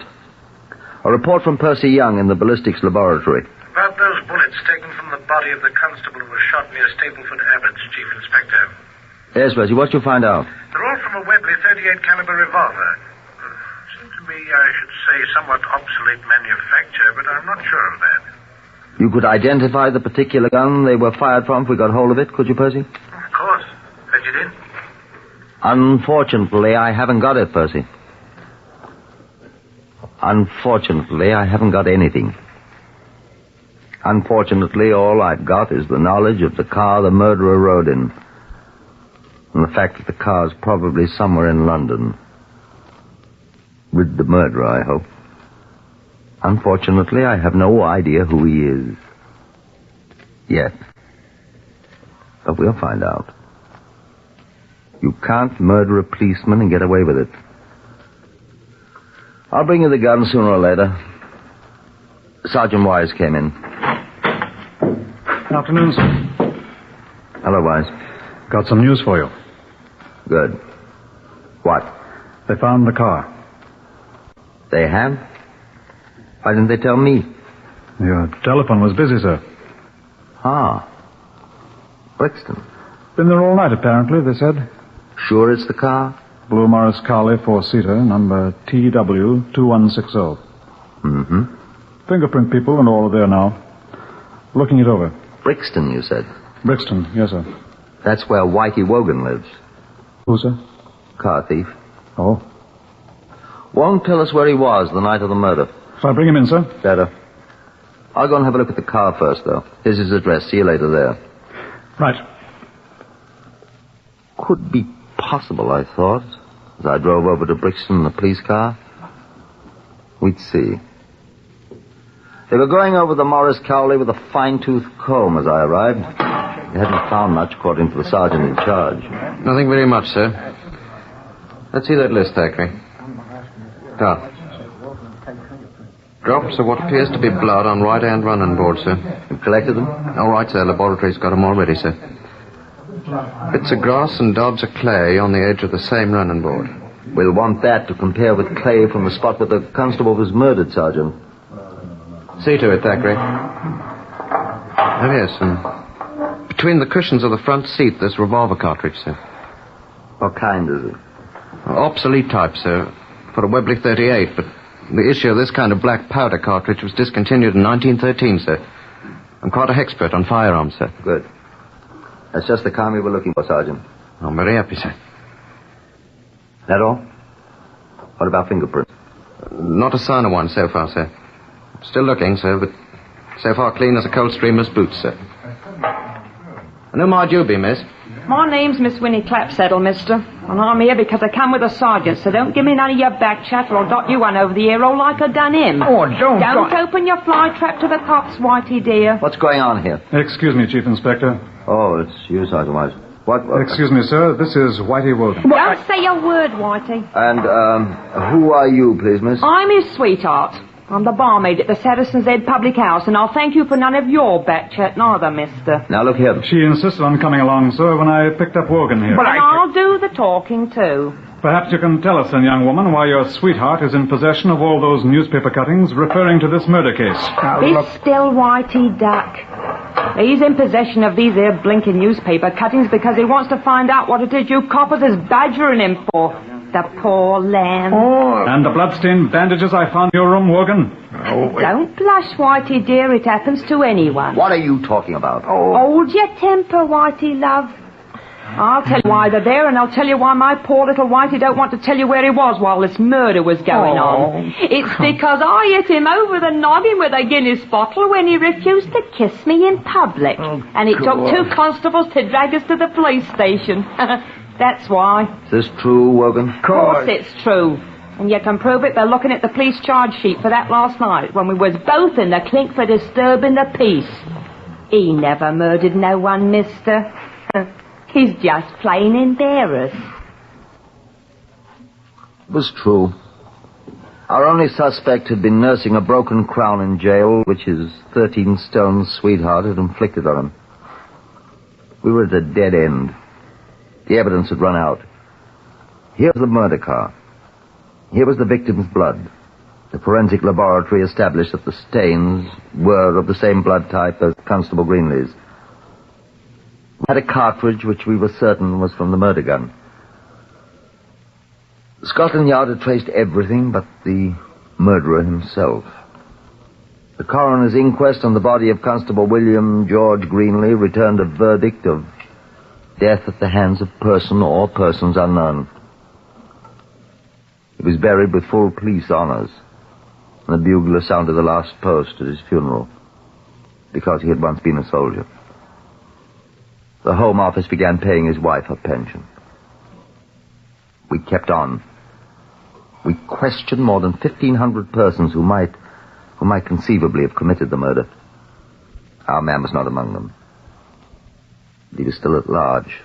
A report from Percy Young in the ballistics laboratory. About those bullets taken from the body of the constable who was shot near Stapleford Abbots, Chief Inspector. Yes, Percy, what did you find out? They're all from a Webley 38 caliber revolver. Seems to me, I should say, somewhat obsolete manufacture, but I'm not sure of that. You could identify the particular gun they were fired from if we got hold of it, could you, Percy? Of course. Fetch it in. Unfortunately, I haven't got it, Percy. Unfortunately, I haven't got anything. Unfortunately, all I've got is the knowledge of the car the murderer rode in. And the fact that the car's probably somewhere in London. With the murderer, I hope. Unfortunately, I have no idea who he is. Yet. But we'll find out. You can't murder a policeman and get away with it. I'll bring you the gun sooner or later. Sergeant Wise came in. Afternoon, sir. Hello, Wise. Got some news for you. Good. What? They found the car. They have? Why didn't they tell me? Your telephone was busy, sir. Ah. Brixton. Been there all night, apparently, they said. Sure it's the car? Blue Morris Cowley, 4-seater, number TW2160. Mm-hmm. Fingerprint people and all are there now. Looking it over. Brixton, you said? Brixton, yes, sir. That's where Whitey Wogan lives. Who, sir? Car thief. Oh. Won't tell us where he was the night of the murder. Shall I bring him in, sir? Better. I'll go and have a look at the car first, though. Here's his address. See you later there. Right. Could be possible, I thought, as I drove over to Brixton in the police car. We'd see. They were going over the Morris Cowley with a fine-tooth comb as I arrived. They hadn't found much, according to the sergeant in charge. Nothing very much, sir. Let's see that list, Thackeray. Ah. Drops of what appears to be blood on right-hand running board, sir. You collected them? All right, sir. Laboratory's got them already, sir. Bits of grass and daubs of clay on the edge of the same running board. We'll want that to compare with clay from the spot where the constable was murdered, Sergeant. See to it, Thackeray. Oh, yes, and between the cushions of the front seat, this revolver cartridge, sir. What kind is it? Obsolete type, sir, for a Webley 38, but the issue of this kind of black powder cartridge was discontinued in 1913, sir. I'm quite an expert on firearms, sir. Good. That's just the kind we were looking for, Sergeant. I'm very happy, sir. That all? What about fingerprints? Not a sign of one so far, sir. Still looking, sir, but so far clean as a Coldstreamer's boots, sir. And who might you be, miss? My name's Miss Winnie Clapsaddle, mister. And I'm here because I come with a sergeant, so don't give me none of your back chat or I'll dot you one over the ear all like I done him. Oh, don't open your fly trap to the cops, Whitey dear. What's going on here? Excuse me, Chief Inspector. Oh, it's you, Sergeant Wise. What? Excuse me, sir. This is Whitey Wogan. Don't say a word, Whitey. And, who are you, please, miss? I'm his sweetheart. I'm the barmaid at the Saracens Head Public House, and I'll thank you for none of your back chat neither, mister. Now, look here. She insisted on coming along, sir, when I picked up Wogan here. And I'll do the talking, too. Perhaps you can tell us, then, young woman, why your sweetheart is in possession of all those newspaper cuttings referring to this murder case. Be still, Whitey Duck. He's in possession of these here blinking newspaper cuttings because he wants to find out what it is you coppers is badgering him for. The poor lamb. Oh. And the bloodstained bandages I found in your room, Wogan? Don't blush, Whitey dear. It happens to anyone. What are you talking about? Hold your temper, Whitey love. I'll tell you why they're there, and I'll tell you why my poor little Whitey don't want to tell you where he was while this murder was going on. It's because I hit him over the noggin with a Guinness bottle when he refused to kiss me in public. And it took 2 constables to drag us to the police station. That's why. Is this true, Wogan? Of course it's true. And you can prove it by looking at the police charge sheet for that last night when we was both in the clink for disturbing the peace. He never murdered no one, mister. He's just plain embarrassed. It was true. Our only suspect had been nursing a broken crown in jail, which his 13-stone sweetheart had inflicted on him. We were at a dead end. The evidence had run out. Here was the murder car. Here was the victim's blood. The forensic laboratory established that the stains were of the same blood type as Constable Greenlee's. We had a cartridge which we were certain was from the murder gun. Scotland Yard had traced everything but the murderer himself. The coroner's inquest on the body of Constable William George Greenlee returned a verdict of death at the hands of person or persons unknown. He was buried with full police honors, and the bugler sounded the last post at his funeral, because he had once been a soldier. The Home Office began paying his wife her pension. We kept on. We questioned more than 1,500 persons who might conceivably have committed the murder. Our man was not among them. He was still at large.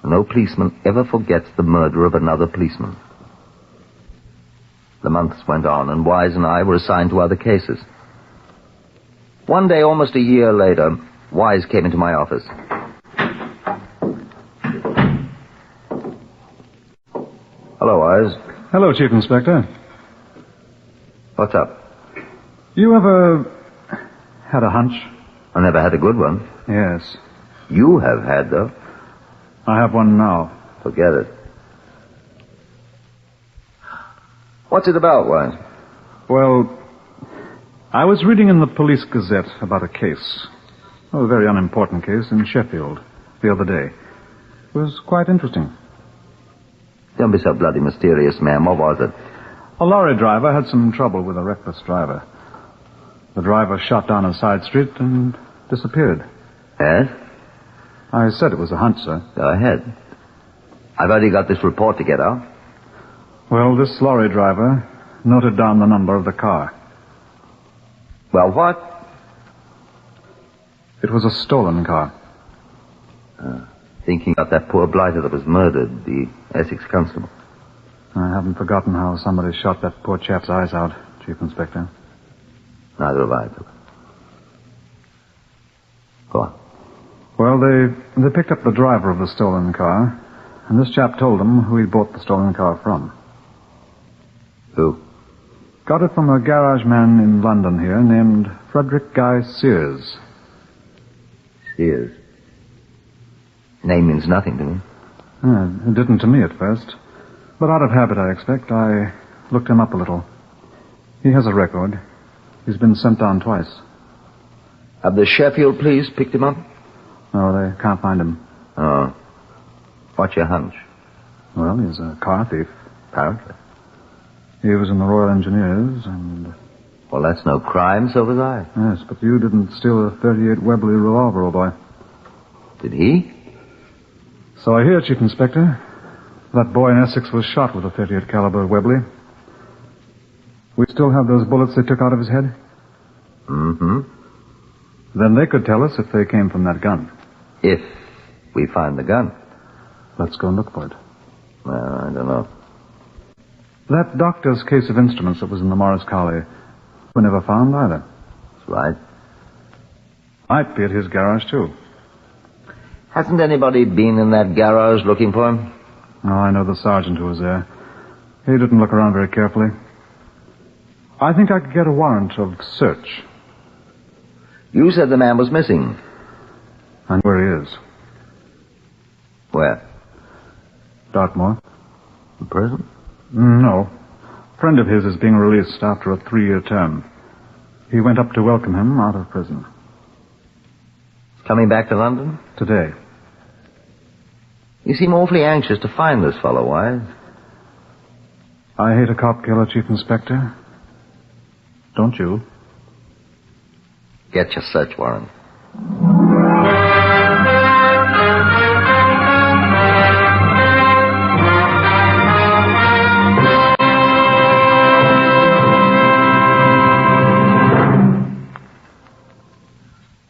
No policeman ever forgets the murder of another policeman. The months went on, and Wise and I were assigned to other cases. One day, almost a year later, Wise came into my office. Hello, Wise. Hello, Chief Inspector. What's up? You ever had a hunch? I never had a good one. Yes. You have had, though. I have one now. Forget it. What's it about, Wise? Well, I was reading in the Police Gazette about a case. A very unimportant case in Sheffield the other day. It was quite interesting. Don't be so bloody mysterious, ma'am. What was it? A lorry driver had some trouble with a reckless driver. The driver shot down a side street and disappeared. Yes? I said it was a hunch, sir. Go ahead. I've only got this report to get out. Well, this lorry driver noted down the number of the car. Well, what? It was a stolen car. Thinking about that poor blighter that was murdered, the Essex constable. I haven't forgotten how somebody shot that poor chap's eyes out, Chief Inspector. Neither have I. Go on. Well, they picked up the driver of the stolen car, And this chap told them who he bought the stolen car from. Who? Got it from a garage man in London here named Frederick Guy Sears. Sears? Name means nothing to me. It didn't to me at first. But out of habit, I expect, I looked him up a little. He has a record. He's been sent down twice. Have the Sheffield police picked him up? No, they can't find him. Oh. What's your hunch? Well, he's a car thief. Apparently. He was in the Royal Engineers, and... Well, that's no crime, so was I. Yes, but you didn't steal a .38 Webley revolver, old boy. Did he? So I hear, Chief Inspector. That boy in Essex was shot with a .38 caliber Webley. We still have those bullets they took out of his head? Mm-hmm. Then they could tell us if they came from that gun. If we find the gun. Let's go and look for it. Well, I don't know. That doctor's case of instruments that was in the Morris Collie, we never found either. That's right. Might be at his garage, too. Hasn't anybody been in that garage looking for him? No, I know the sergeant who was there. He didn't look around very carefully. I think I could get a warrant of search. You said the man was missing. And where he is. Where? Dartmoor. In prison? No. A friend of his is being released after a 3-year term. He went up to welcome him out of prison. Coming back to London? Today. You seem awfully anxious to find this fellow, Wise. I hate a cop killer, Chief Inspector. Don't you? Get your search warrant.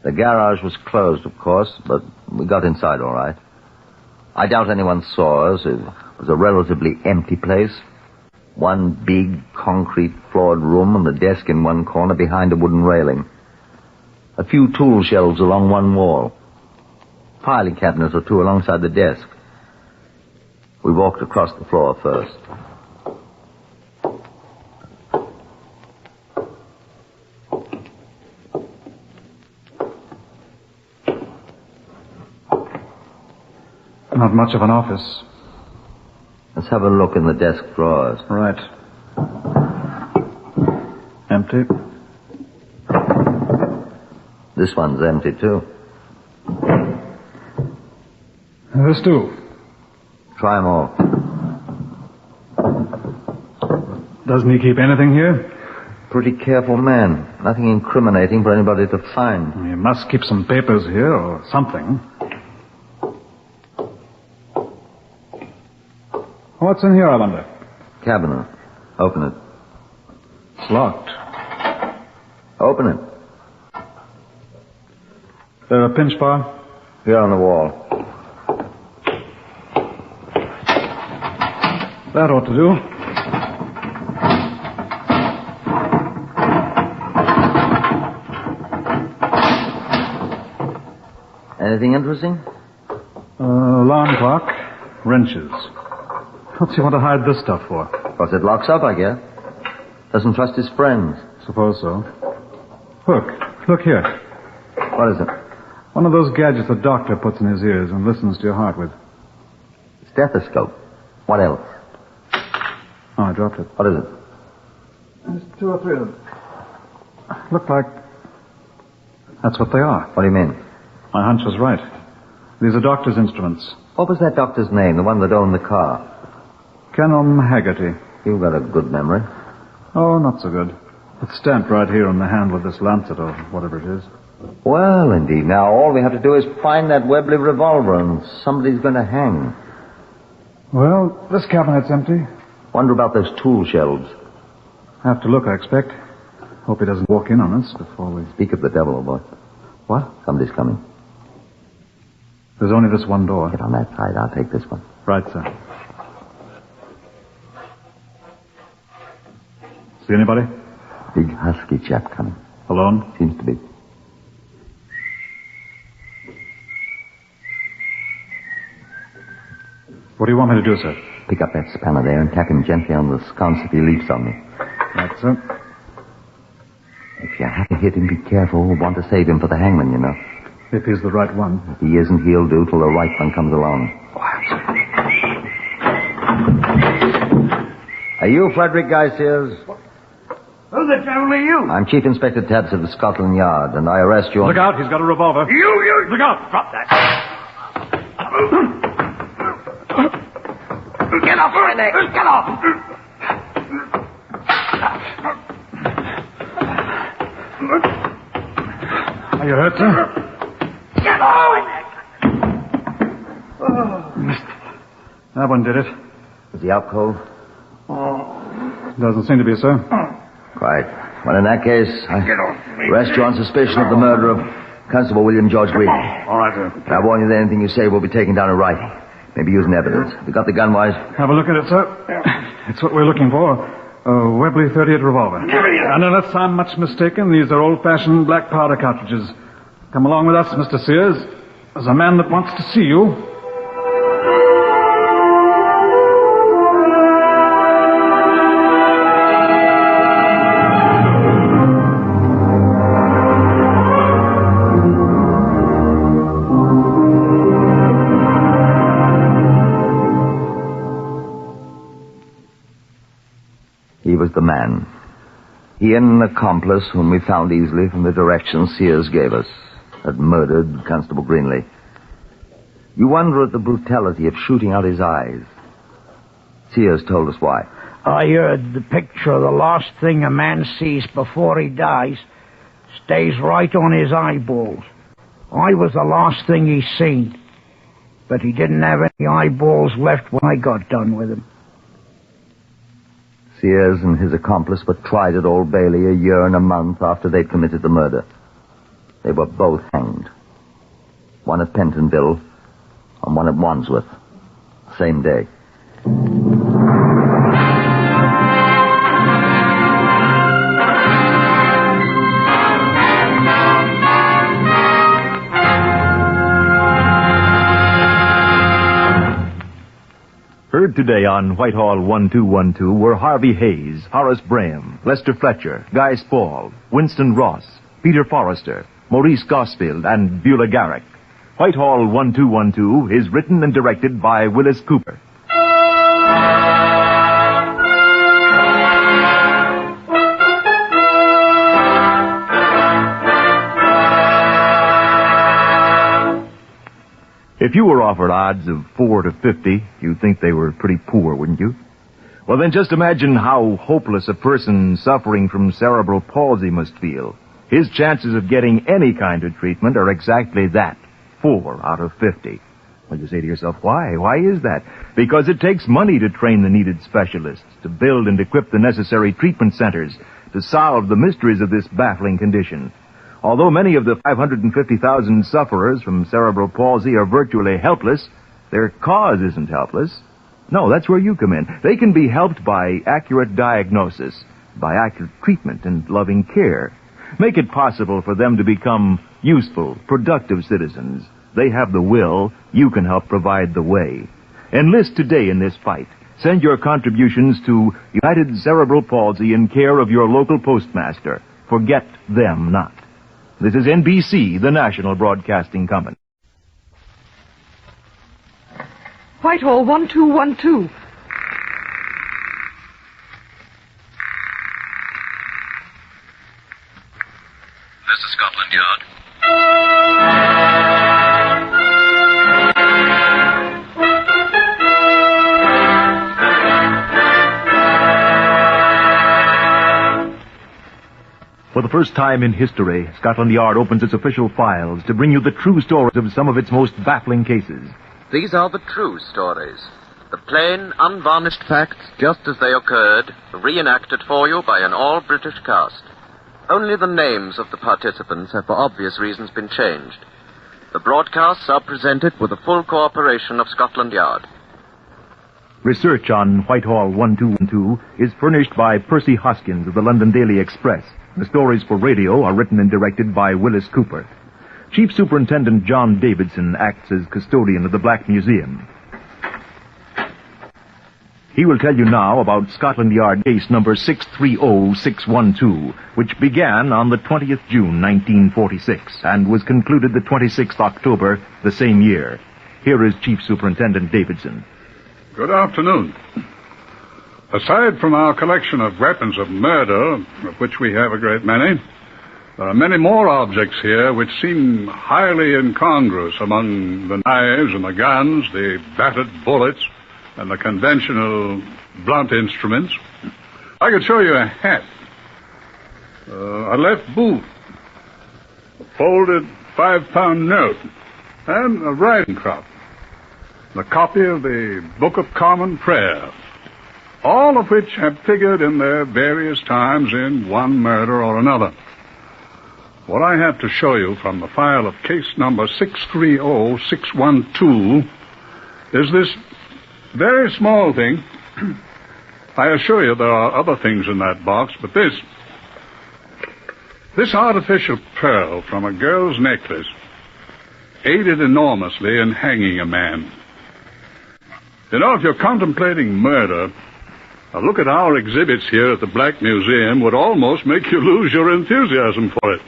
The garage was closed, of course, but we got inside all right. I doubt anyone saw us. It was a relatively empty place. One big, concrete-floored room and the desk in one corner behind a wooden railing. A few tool shelves along one wall. Filing cabinet or two alongside the desk. We walked across the floor first. Not much of an office. Let's have a look in the desk drawers. Right. Empty. This one's empty, too. This too. Try 'em all. Doesn't he keep anything here? Pretty careful man. Nothing incriminating for anybody to find. He must keep some papers here or something. What's in here, I wonder? Cabinet. Open it. It's locked. Open it. There a pinch bar? Here on the wall. That ought to do. Anything interesting? Alarm clock. Wrenches. What's he want to hide this stuff for? Because it locks up, I guess. Doesn't trust his friends. Suppose so. Look here. What is it? One of those gadgets the doctor puts in his ears and listens to your heart with. Stethoscope. What else? Oh, I dropped it. What is it? There's 2 or 3 of them. Look like... That's what they are. What do you mean? My hunch was right. These are doctor's instruments. What was that doctor's name, the one that owned the car? Kenelm Haggerty. You've got a good memory. Oh, not so good. It's stamped right here on the handle of this lancet or whatever it is. Well, indeed. Now, all we have to do is find that Webley revolver and somebody's going to hang. Well, this cabinet's empty. Wonder about those tool shelves. Have to look, I expect. Hope he doesn't walk in on us before we... Speak of the devil, old boy. What? Somebody's coming. There's only this one door. Get on that side. I'll take this one. Right, sir. See anybody? Big husky chap coming. Alone? Seems to be. What do you want me to do, sir? Pick up that spanner there and tap him gently on the sconce if he leaps on me. Right, sir. If you have to hit him, be careful. We'll want to save him for the hangman, you know. If he's the right one. If he isn't, he'll do till the right one comes along. Are you Frederick Guy Sears? Who the devil are you? I'm Chief Inspector Tabbs of the Scotland Yard, and I arrest you on... Look out, he's got a revolver. You! Look out! Drop that. Get off my neck! Get off! Are you hurt, sir? Get off my neck! That one did it. Is he out cold? Doesn't seem to be, sir. Quite. Well, in that case, I arrest you on suspicion of the murder of Constable William George Green. All right, sir. And I warn you that anything you say will be taken down in writing. Maybe using evidence. You got the gun, Wise? Have a look at it, sir. It's what we're looking for. A Webley .38 revolver. And unless I'm much mistaken, these are old-fashioned black powder cartridges. Come along with us, Mr. Sears. There's a man that wants to see you. He was the man. He and an accomplice whom we found easily from the direction Sears gave us had murdered Constable Greenley. You wonder at the brutality of shooting out his eyes. Sears told us why. I heard the picture of the last thing a man sees before he dies stays right on his eyeballs. I was the last thing he seen, but he didn't have any eyeballs left when I got done with him. Sears and his accomplice were tried at Old Bailey a year and a month after they'd committed the murder. They were both hanged. One at Pentonville and one at Wandsworth. Same day. Heard today on Whitehall 1212 were Harvey Hayes, Horace Braham, Lester Fletcher, Guy Spall, Winston Ross, Peter Forrester, Maurice Gosfield, and Beulah Garrick. Whitehall 1212 is written and directed by Willis Cooper. If you were offered odds of 4 to 50, you'd think they were pretty poor, wouldn't you? Well, then just imagine how hopeless a person suffering from cerebral palsy must feel. His chances of getting any kind of treatment are exactly that, 4 out of 50. Well, you say to yourself, why? Why is that? Because it takes money to train the needed specialists, to build and equip the necessary treatment centers, to solve the mysteries of this baffling condition. Although many of the 550,000 sufferers from cerebral palsy are virtually helpless, their cause isn't helpless. No, that's where you come in. They can be helped by accurate diagnosis, by accurate treatment and loving care. Make it possible for them to become useful, productive citizens. They have the will. You can help provide the way. Enlist today in this fight. Send your contributions to United Cerebral Palsy in care of your local postmaster. Forget them not. This is NBC, the national broadcasting company. Whitehall 1212. This is Scotland Yard. For the first time in history, Scotland Yard opens its official files to bring you the true stories of some of its most baffling cases. These are the true stories. The plain, unvarnished facts, just as they occurred, reenacted for you by an all-British cast. Only the names of the participants have for obvious reasons been changed. The broadcasts are presented with the full cooperation of Scotland Yard. Research on Whitehall 1212 is furnished by Percy Hoskins of the London Daily Express. The stories for radio are written and directed by Willis Cooper. Chief Superintendent John Davidson acts as custodian of the Black Museum. He will tell you now about Scotland Yard case number 630612, which began on the 20th June 1946 and was concluded the 26th October the same year. Here is Chief Superintendent Davidson. Good afternoon. Aside from our collection of weapons of murder, of which we have a great many, there are many more objects here which seem highly incongruous among the knives and the guns, the battered bullets, and the conventional blunt instruments. I could show you a hat, a left boot, a folded 5-pound note, and a riding crop, the copy of the Book of Common Prayer, all of which have figured in their various times in one murder or another. What I have to show you from the file of case number 630612 is this very small thing. I assure you there are other things in that box, but this artificial pearl from a girl's necklace aided enormously in hanging a man. You know, if you're contemplating murder, a look at our exhibits here at the Black Museum would almost make you lose your enthusiasm for it.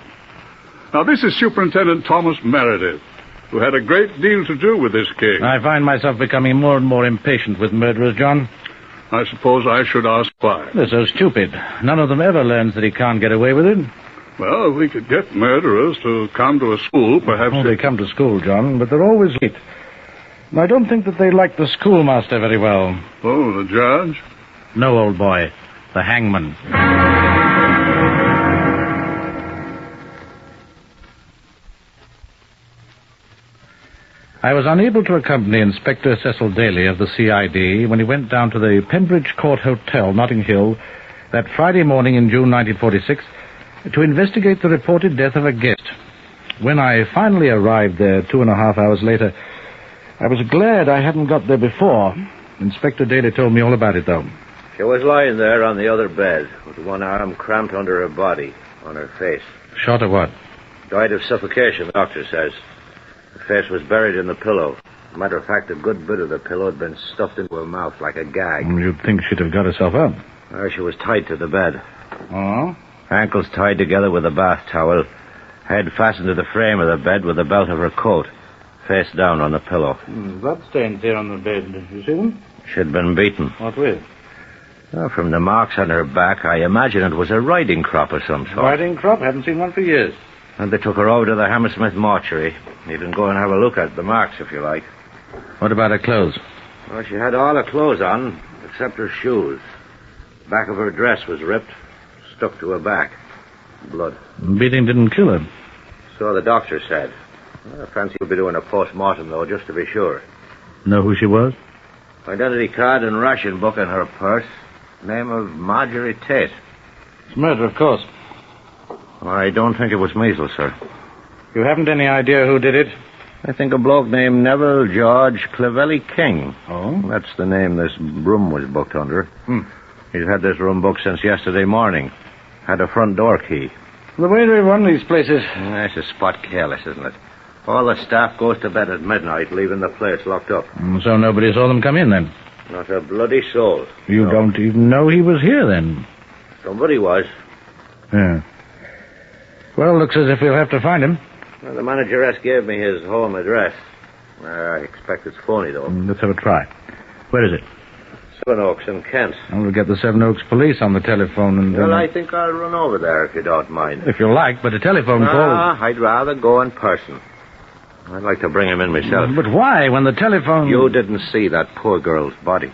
Now, this is Superintendent Thomas Meredith, who had a great deal to do with this case. I find myself becoming more and more impatient with murderers, John. I suppose I should ask why. They're so stupid. None of them ever learns that he can't get away with it. Well, if we could get murderers to come to a school, perhaps... Oh, they come to school, John, but they're always late. And I don't think that they like the schoolmaster very well. Oh, the judge? No, old boy. The hangman. I was unable to accompany Inspector Cecil Daly of the CID when he went down to the Pembridge Court Hotel, Notting Hill, that Friday morning in June 1946 to investigate the reported death of a guest. When I finally arrived there 2.5 hours later, I was glad I hadn't got there before. Inspector Daly told me all about it, though. She was lying there on the other bed with one arm cramped under her body, on her face. Shot of what? Died of suffocation, the doctor says. Her face was buried in the pillow. Matter of fact, a good bit of the pillow had been stuffed into her mouth like a gag. You'd think she'd have got herself up. She was tied to the bed. Oh? Ankles tied together with a bath towel. Head fastened to the frame of the bed with the belt of her coat. Face down on the pillow. Bloodstains here on the bed. You see them? She'd been beaten. What with? From the marks on her back, I imagine it was a riding crop of some sort. Riding crop? Haven't seen one for years. And they took her over to the Hammersmith mortuary. You can go and have a look at the marks, if you like. What about her clothes? Well, she had all her clothes on, except her shoes. The back of her dress was ripped, stuck to her back. Blood. Beating didn't kill her. So the doctor said. I fancy we'll be doing a post-mortem, though, just to be sure. Know who she was? Identity card and ration book in her purse. Name of Marjorie Tate. It's murder, of course. I don't think it was measles, sir. You haven't any idea who did it? I think a bloke named Neville George Clevelly King. Oh? That's the name this room was booked under. He's had this room booked since yesterday morning. Had a front door key. The way they run these places. It's a spot careless, isn't it? All the staff goes to bed at midnight, leaving the place locked up. So nobody saw them come in, then? Not a bloody soul. You don't even know he was here, then? Somebody was. Yeah. Well, looks as if we'll have to find him. Well, the manageress gave me his home address. I expect it's phony, though. Let's have a try. Where is it? Seven Oaks in Kent. We'll get the Seven Oaks police on the telephone and... Well, I think I'll run over there if you don't mind. If you like, but a telephone call... I'd rather go in person. I'd like to bring him in myself. But why, when the telephone... You didn't see that poor girl's body.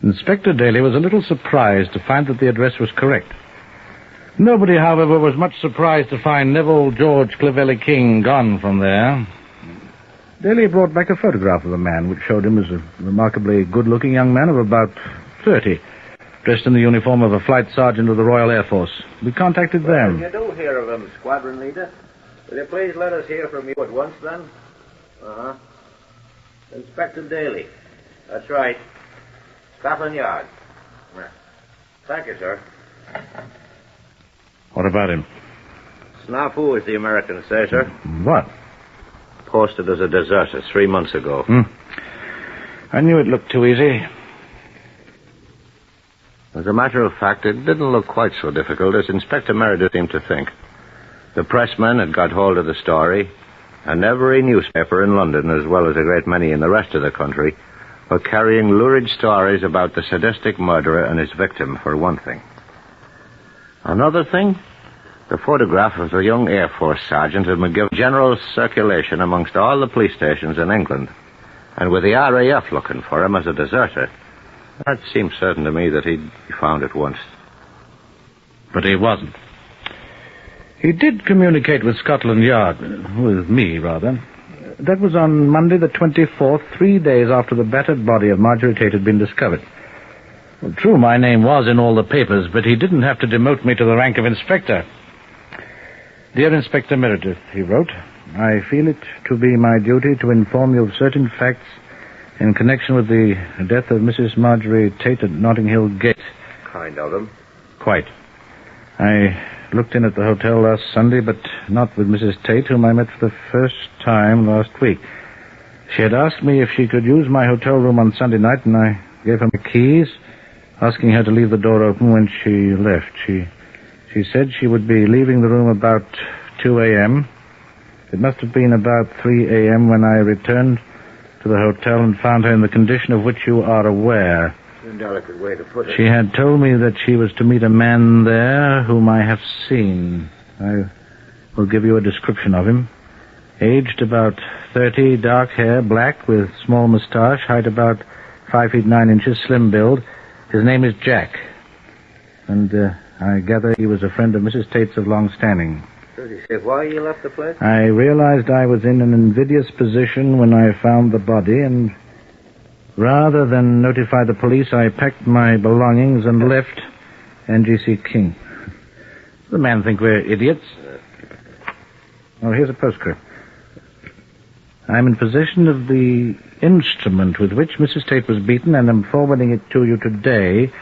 Inspector Daly was a little surprised to find that the address was correct. Nobody, however, was much surprised to find Neville George Clevelly King gone from there. Daly brought back a photograph of the man, which showed him as a remarkably good-looking young man of about 30, dressed in the uniform of a flight sergeant of the Royal Air Force. We contacted them. If you do hear of him, squadron leader, will you please let us hear from you at once, then? Inspector Daly. That's right. Scotland Yard. Thank you, sir. What about him? Snafu, as the Americans say, sir. What? Posted as a deserter 3 months ago. I knew it looked too easy. As a matter of fact, it didn't look quite so difficult as Inspector Meredith seemed to think. The pressmen had got hold of the story, and every newspaper in London, as well as a great many in the rest of the country, were carrying lurid stories about the sadistic murderer and his victim, for one thing. Another thing, the photograph of the young Air Force sergeant had been given general circulation amongst all the police stations in England. And with the RAF looking for him as a deserter, that seemed certain to me that he'd be found at once. But he wasn't. He did communicate with Scotland Yard, with me, rather. That was on Monday the 24th, 3 days after the battered body of Marjorie Tate had been discovered. Well, true, my name was in all the papers, but he didn't have to demote me to the rank of inspector. Dear Inspector Meredith, he wrote, I feel it to be my duty to inform you of certain facts in connection with the death of Mrs. Marjorie Tate at Notting Hill Gate. Kind of him. Quite. I looked in at the hotel last Sunday, but not with Mrs. Tate, whom I met for the first time last week. She had asked me if she could use my hotel room on Sunday night, and I gave her my keys, asking her to leave the door open when she left. She said she would be leaving the room about 2 a.m. It must have been about 3 a.m. when I returned to the hotel and found her in the condition of which you are aware. Indelicate way to put it. She had told me that she was to meet a man there whom I have seen. I will give you a description of him. Aged about 30, dark hair, black, with small moustache, height about 5 feet 9 inches, slim build. His name is Jack. And I gather he was a friend of Mrs. Tate's of long standing. Does he say why you left the place? I realized I was in an invidious position when I found the body, and rather than notify the police, I packed my belongings and left N.G.C. King. Does the man think we're idiots? Oh, here's a postscript. I'm in possession of the instrument with which Mrs. Tate was beaten, and am forwarding it to you today.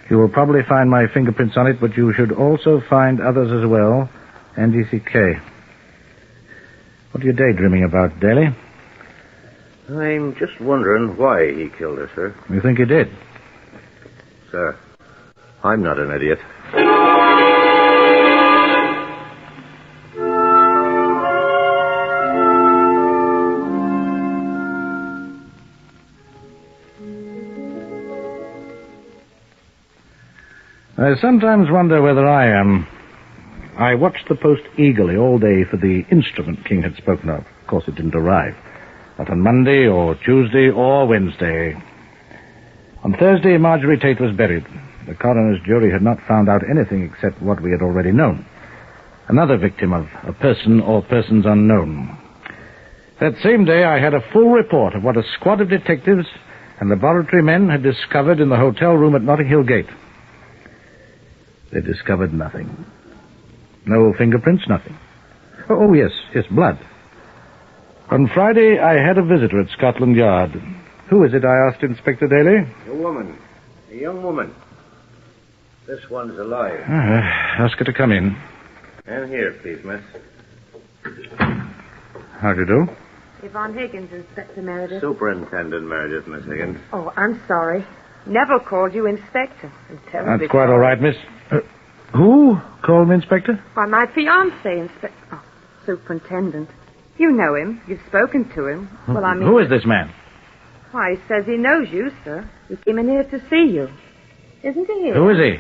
You will probably find my fingerprints on it, but you should also find others as well. NGCK. What are you daydreaming about, Daly? I'm just wondering why he killed her, sir. You think he did? Sir, I'm not an idiot. I sometimes wonder whether I am. I watched the post eagerly all day for the instrument King had spoken of. Of course, it didn't arrive. Not on Monday or Tuesday or Wednesday. On Thursday, Marjorie Tate was buried. The coroner's jury had not found out anything except what we had already known. Another victim of a person or persons unknown. That same day, I had a full report of what a squad of detectives and laboratory men had discovered in the hotel room at Notting Hill Gate. They discovered nothing. No fingerprints, nothing. Oh, yes, blood. On Friday, I had a visitor at Scotland Yard. Who is it, I asked Inspector Daly? A woman. A young woman. This one's alive. Ask her to come in. And here, please, miss. How do you do? Yvonne Higgins, Inspector Meredith. Superintendent Meredith, Miss Higgins. Oh, I'm sorry. Neville called you Inspector. That's quite all right, miss. Who called me Inspector? Why, my fiancé, Inspector. Oh, Superintendent. You know him. You've spoken to him. Well, I mean... Who is this man? Why, he says he knows you, sir. He came in here to see you. Isn't he here? Who is he?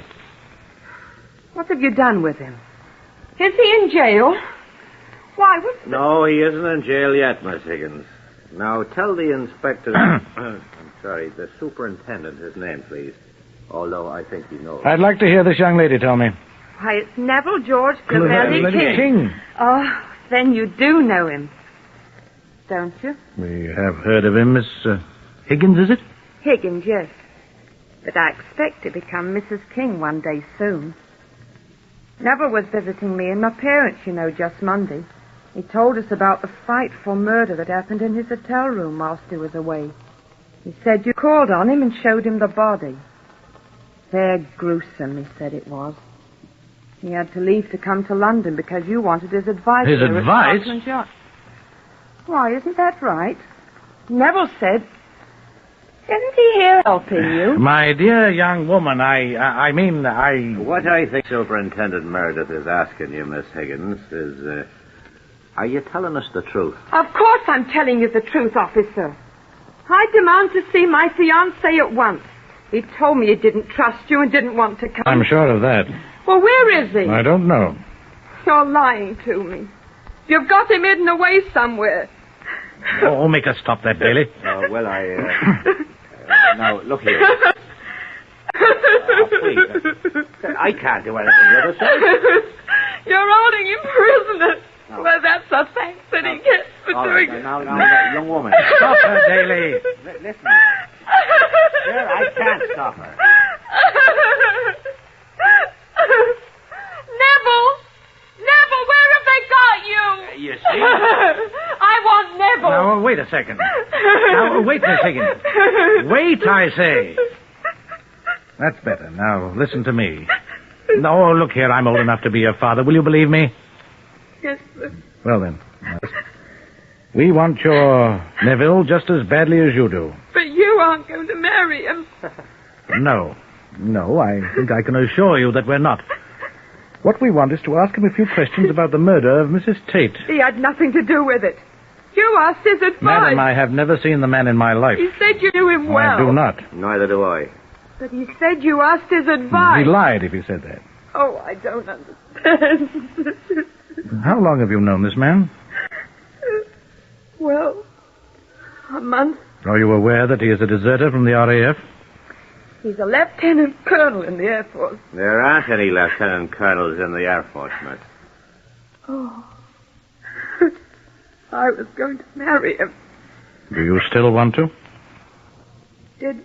What have you done with him? Is he in jail? Why, what's... No, he isn't in jail yet, Miss Higgins. Now, tell the inspector... I'm sorry, the superintendent his name, please. Although I think he knows. I'd like to hear this young lady tell me. Why, it's Neville George Clevelly King. Oh, then you do know him. Don't you? We have heard of him, Miss Higgins, is it? Higgins, yes. But I expect to become Mrs. King one day soon. Neville was visiting me and my parents, you know, just Monday. He told us about the frightful murder that happened in his hotel room whilst he was away. He said you called on him and showed him the body. Very gruesome, he said it was. He had to leave to come to London because you wanted his advice. His there at advice? Scotland Yard. Why, isn't that right? Neville said... Isn't he here helping you? My dear young woman, I mean... What I think Superintendent Meredith is asking you, Miss Higgins, is, are you telling us the truth? Of course I'm telling you the truth, officer. I demand to see my fiancé at once. He told me he didn't trust you and didn't want to come. I'm sure of that. Well, where is he? I don't know. You're lying to me. You've got him hidden away somewhere. Oh, make us stop that, Daly. Now, look here. Please. I can't do anything with it, sir. You're holding him prisoner. No. Well, that's the thanks that he gets for doing it. Now, young woman. Stop her, Daly. Listen. Sir, I can't stop her. Neville, where have they got you? You see? I want Neville. Now, wait a second. Now, wait a second. Wait, I say. That's better. Now, listen to me. No, look here, I'm old enough to be your father. Will you believe me? Yes, sir. Well, then. We want your Neville just as badly as you do. But you aren't going to marry him. No, I think I can assure you that we're not. What we want is to ask him a few questions about the murder of Mrs. Tate. He had nothing to do with it. You asked his advice. Madam, I have never seen the man in my life. He said you knew him well. I do not. Neither do I. But he said you asked his advice. He lied if he said that. Oh, I don't understand. How long have you known this man? Well, a month. Are you aware that he is a deserter from the RAF? He's a lieutenant colonel in the Air Force. There aren't any lieutenant colonels in the Air Force, Miss. Oh. I was going to marry him. Do you still want to? Did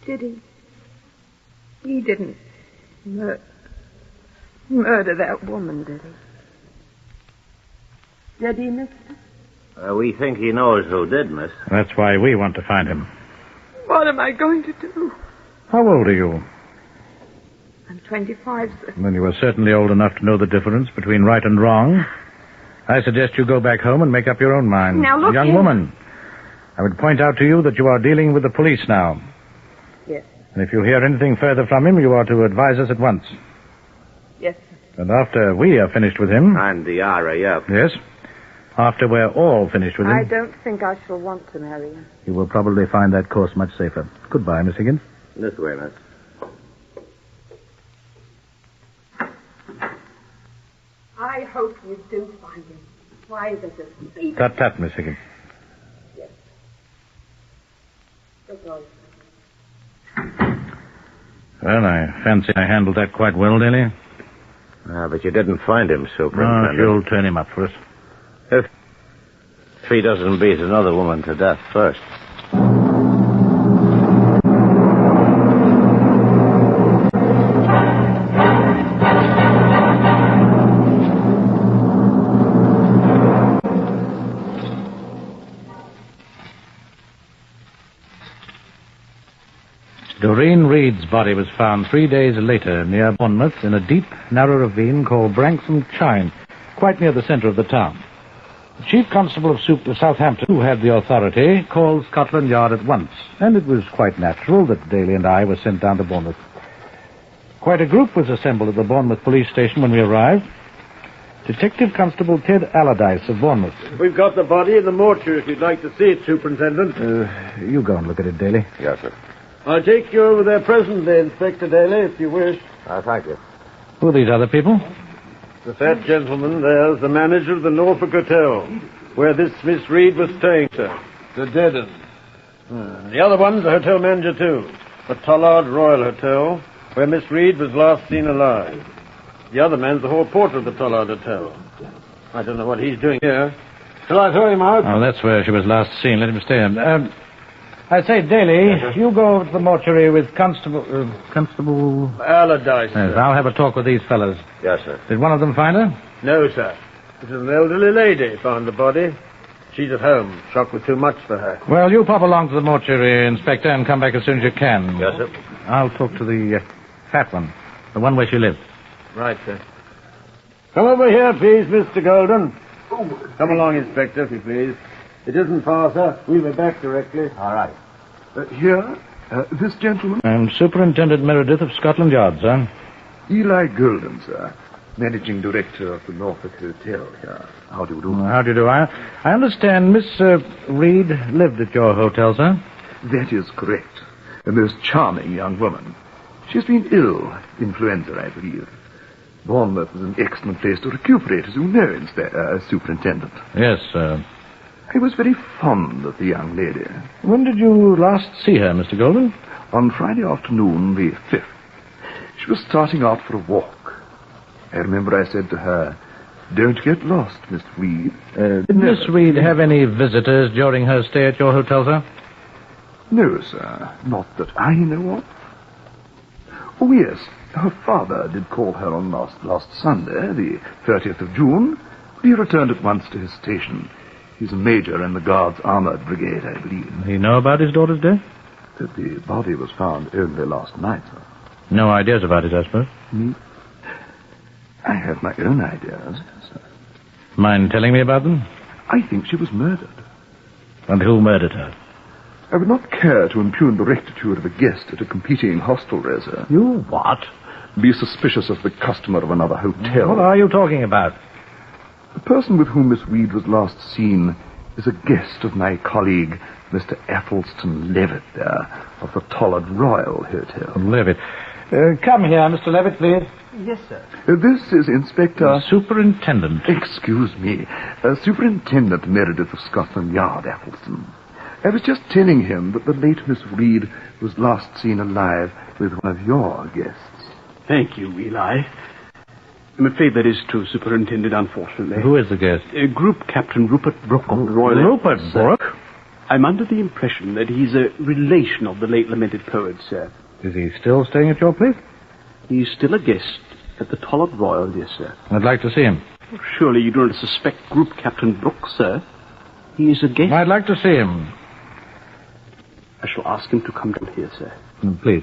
he? He didn't murder that woman, did he? Did he, mister? We think he knows who did, Miss. That's why we want to find him. What am I going to do? How old are you? I'm 25, sir. Then you are certainly old enough to know the difference between right and wrong. I suggest you go back home and make up your own mind. Now, look Young here. woman, I would point out to you that you are dealing with the police now. Yes. And if you hear anything further from him, you are to advise us at once. Yes, sir. And after we are finished with him... And the RAF. Yes. After we're all finished with him... I don't think I shall want to marry him. You will probably find that course much safer. Goodbye, Miss Higgins. This way, Miss. I hope you do find him. Why, there's a thief. Tut, Miss Higgins. Yes. Good boy. Well, I fancy I handled that quite well, Daly. But you didn't find him, Superintendent. No, you'll turn him up for us. If he doesn't beat another woman to death first. Doreen Reed's body was found 3 days later near Bournemouth in a deep, narrow ravine called Branksome Chine, quite near the centre of the town. The Chief Constable of Southampton, who had the authority, called Scotland Yard at once, and it was quite natural that Daly and I were sent down to Bournemouth. Quite a group was assembled at the Bournemouth police station when we arrived. Detective Constable Ted Allardyce of Bournemouth. We've got the body in the mortuary if you'd like to see it, Superintendent. You go and look at it, Daly. Yes, sir. I'll take you over there presently, Inspector Daly, if you wish. Thank you. Who are these other people? The fat gentleman there's the manager of the Norfolk Hotel, where this Miss Reed was staying, sir. The dead end. The other one's the hotel manager, too. The Tollard Royal Hotel, where Miss Reed was last seen alive. The other man's the hall porter of the Tollard Hotel. I don't know what he's doing here. Shall I throw him out? Oh, that's where she was last seen. Let him stay. I say, Daly, you go over to the mortuary with Constable Allardyce, Yes, sir. I'll have a talk with these fellas. Yes, sir. Did one of them find her? No, sir. It was an elderly lady found the body. She's at home. Shock was too much for her. Well, you pop along to the mortuary, Inspector, and come back as soon as you can. Yes, sir. I'll talk to the fat one, the one where she lived. Right, sir. Come over here, please, Mr. Golden. Come along, Inspector, if you please. It isn't far, sir. We'll be back directly. All right. Here, this gentleman? I'm Superintendent Meredith of Scotland Yard, sir. Eli Golden, sir. Managing Director of the Norfolk Hotel here. How do you do? How do you do? I understand Miss Reed lived at your hotel, sir. That is correct. A most charming young woman. She's been ill. Influenza, I believe. Bournemouth is an excellent place to recuperate, as you know, Superintendent. Yes, sir. I was very fond of the young lady. When did you last see her, Mr. Golden? On Friday afternoon, the 5th. She was starting out for a walk. I remember I said to her, "Don't get lost, Miss Reed." Did Miss Reed have any visitors during her stay at your hotel, sir? No, sir. Not that I know of. Oh, yes. Her father did call her on last Sunday, the 30th of June. He returned at once to his station. He's a major in the Guards' Armored Brigade, I believe. He know about his daughter's death? That the body was found only last night, sir. No ideas about it, I suppose? I have my own ideas, sir. Mind telling me about them? I think she was murdered. And who murdered her? I would not care to impugn the rectitude of a guest at a competing hostelry, sir. You what? Be suspicious of the customer of another hotel. What are you talking about? The person with whom Miss Reed was last seen is a guest of my colleague, Mr. Athelstan Levitt, there, of the Tollard Royal Hotel. Levitt. Come here, Mr. Levitt, please. Yes, sir. This is Inspector... Superintendent. Excuse me. Superintendent Meredith of Scotland Yard, Athelstan. I was just telling him that the late Miss Reed was last seen alive with one of your guests. Thank you, Eli. I'm afraid that is true, Superintendent, unfortunately. Who is the guest? Group Captain Rupert Brooke of the Royal... Rupert Brooke? I'm under the impression that he's a relation of the late lamented poet, sir. Is he still staying at your place? He's still a guest at the Tollard Royal, yes, sir. I'd like to see him. Surely you don't suspect Group Captain Brooke, sir. He is a guest. I'd like to see him. I shall ask him to come down here, sir. Please.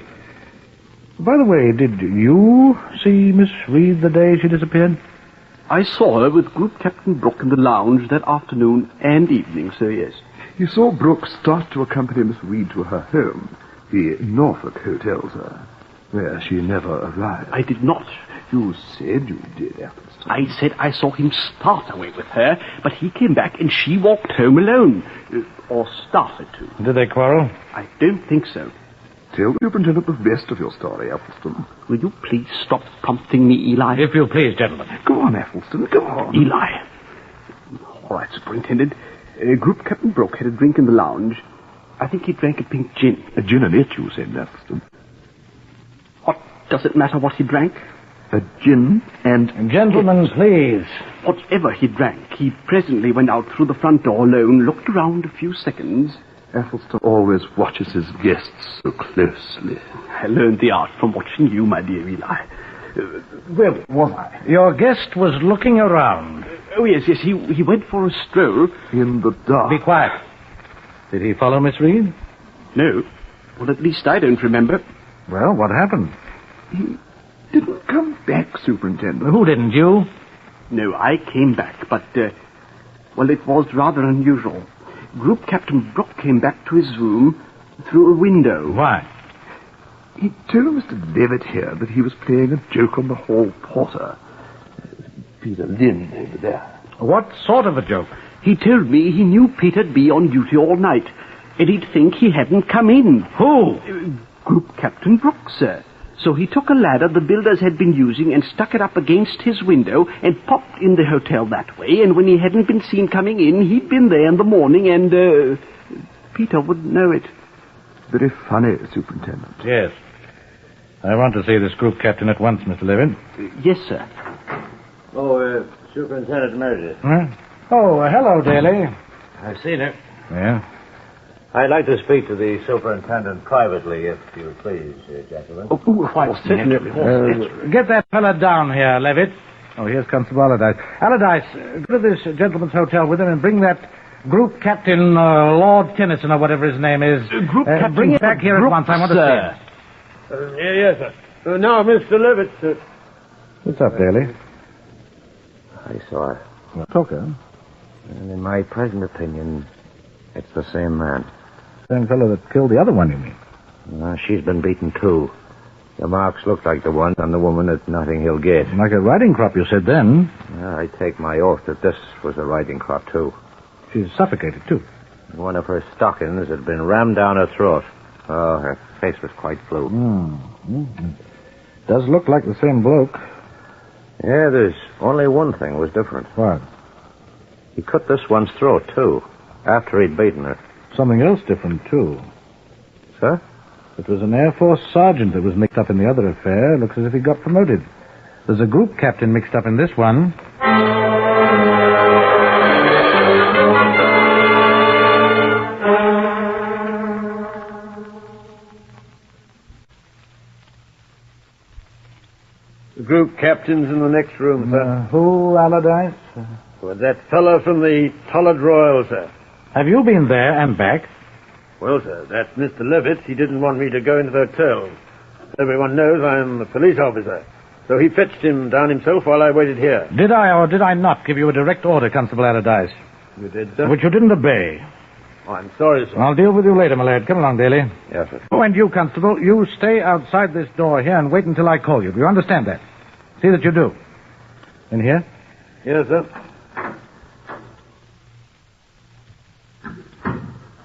By the way, did you see Miss Reed the day she disappeared? I saw her with Group Captain Brooke in the lounge that afternoon and evening, sir, yes. You saw Brooke start to accompany Miss Reed to her home, the Norfolk Hotel, sir, where she never arrived. I did not. You said you did, Athelstan. I said I saw him start away with her, but he came back and she walked home alone. Or started to. Did they quarrel? I don't think so. Tell the Superintendent the rest of your story, Athelstan. Will you please stop prompting me, Eli? If you please, gentlemen. Go on, Athelstan, go on. Eli. All right, Superintendent. Group Captain Brooke had a drink in the lounge. I think he drank a pink gin. A gin and it, you said, Athelstan. What does it matter what he drank? A gin and... Gentlemen, please. Whatever he drank, he presently went out through the front door alone, looked around a few seconds. Athelstan always watches his guests so closely. I learned the art from watching you, my dear Eli. Where was I? Your guest was looking around. Oh, yes, he went for a stroll. In the dark. Be quiet. Did he follow Miss Reed? No. Well, at least I don't remember. Well, what happened? He didn't come back, Superintendent. Who didn't, you? No, I came back, but, well, it was rather unusual. Group Captain Brooke came back to his room through a window. Why? He told Mr. Levitt here that he was playing a joke on the hall porter. Peter Lynn over there. What sort of a joke? He told me he knew Peter'd be on duty all night, and he'd think he hadn't come in. Who? Group Captain Brooke, sir. So he took a ladder the builders had been using and stuck it up against his window and popped in the hotel that way, and when he hadn't been seen coming in, he'd been there in the morning and, Peter wouldn't know it. Very funny, Superintendent. Yes. I want to see this group captain at once, Mr. Levin. Yes, sir. Oh, Superintendent Meredith. Huh? Oh, hello, Daly. I've seen her. Yeah? I'd like to speak to the superintendent privately, if you please, gentlemen. Oh, why, certainly. Get that fella down here, Levitt. Oh, here's Constable Allardyce. Allardyce, go to this gentleman's hotel with him and bring that group captain, Lord Tennyson, or whatever his name is. Group captain. Bring him back here at once. I want to see him. Yes, sir. Now, Mr. Levitt, What's up, Daly? I saw her. Poker? And in my present opinion, it's the same man. Same fellow that killed the other one, you mean? She's been beaten, too. The marks look like the one on the woman at Notting Hill Gate. Like a riding crop, you said then. I take my oath that this was a riding crop, too. She's suffocated, too. One of her stockings had been rammed down her throat. Oh, her face was quite blue. Does look like the same bloke. Yeah, there's only one thing was different. What? He cut this one's throat, too, after he'd beaten her. Something else different, too. Sir? It was an Air Force sergeant that was mixed up in the other affair. Looks as if he got promoted. There's a group captain mixed up in this one. The group captain's in the next room, sir. Who, Allardyce? Well, that fellow from the Tollard Royal, sir. Have you been there and back? Well, sir, that's Mr. Levitt. He didn't want me to go into the hotel. Everyone knows I'm a police officer. So he fetched him down himself while I waited here. Did I or did I not give you a direct order, Constable Allardyce? You did, sir? Which you didn't obey. Oh, I'm sorry, sir. I'll deal with you later, my lad. Come along, Daly. Yes, sir. Oh, and you, Constable, you stay outside this door here and wait until I call you. Do you understand that? See that you do. In here? Yes, sir.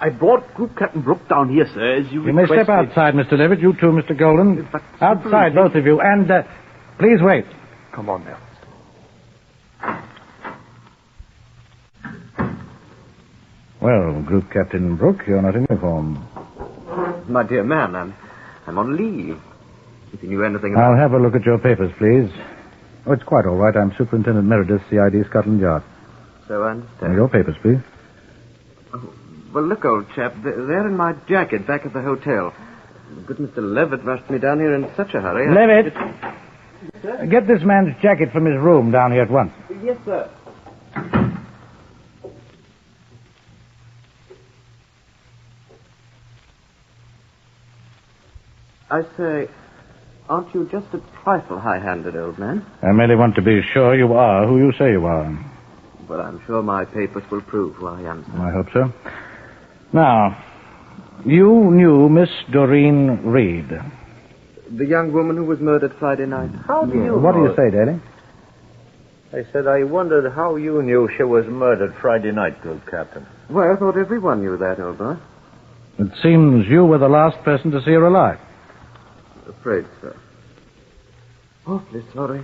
I brought Group Captain Brooke down here, sir, as you You may step outside, Mr. Levitt. You too, Mr. Golden. Outside, both of you. And, please wait. Come on now. Well, Group Captain Brooke, you're not in uniform. My dear man, I'm on leave. If you knew anything about... I'll have a look at your papers, please. Oh, it's quite all right. I'm Superintendent Meredith, CID, Scotland Yard. So I understand. And your papers, please. Oh, well, look, old chap, they're in my jacket back at the hotel. Good Mr. Levitt rushed me down here in such a hurry. Levitt! Get this man's jacket from his room down here at once. Yes, sir. I say, aren't you just a trifle high-handed, old man? I merely want to be sure you are who you say you are. Well, I'm sure my papers will prove who I am, sir. I hope so. Now, you knew Miss Doreen Reed. The young woman who was murdered Friday night. How do you What do know you say, Daly? I said I wondered how you knew she was murdered Friday night, Group Captain. Well, I thought everyone knew that, old boy. It seems you were the last person to see her alive. Afraid so. Awfully sorry.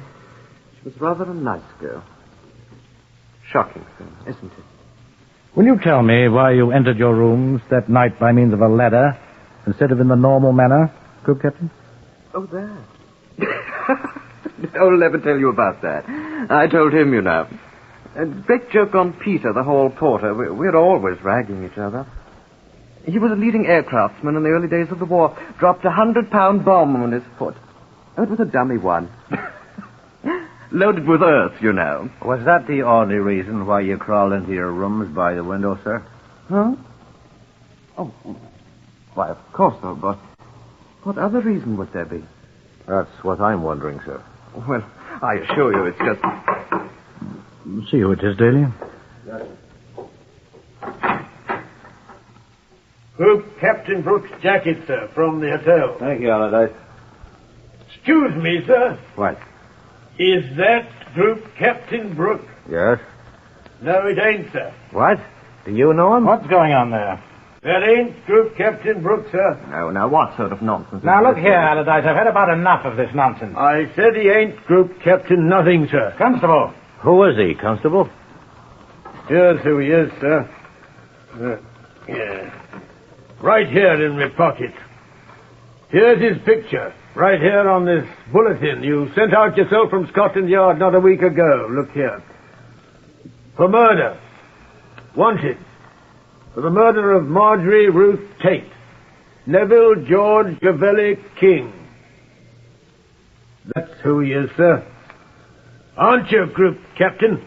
She was rather a nice girl. Shocking thing, isn't it? Will you tell me why you entered your rooms that night by means of a ladder instead of in the normal manner, Group Captain? Oh, that. I'll never tell you about that. I told him, you know. A great joke on Peter, the hall porter. We're always ragging each other. He was a leading aircraftsman in the early days of the war. Dropped a 100-pound bomb on his foot. Oh, it was a dummy one. Loaded with earth, you know. Was that the only reason why you crawled into your rooms by the window, sir? Huh? Oh, why, of course, old boy. What other reason would there be? That's what I'm wondering, sir. Well, I assure you it's just... See who it is, Daly. Group Captain Brooke's jacket, sir, from the hotel. Thank you, Allardyce. Excuse me, sir. What? Is that Group Captain Brooke? Yes? No, it ain't, sir. What? Do you know him? What's going on there? That ain't Group Captain Brooke, sir. No, now, what sort of nonsense? Now, look here, Allardyce. I've had about enough of this nonsense. I said he ain't Group Captain nothing, sir. Constable. Who is he, Constable? Here's who he is, sir. Yeah. Right here in my pocket. Here's his picture. Right here on this bulletin you sent out yourself from Scotland Yard not a week ago. Look here. For murder. Wanted. For the murder of Marjorie Ruth Tate. Neville George Gavelli King. That's who he is, sir. Aren't you, Group Captain?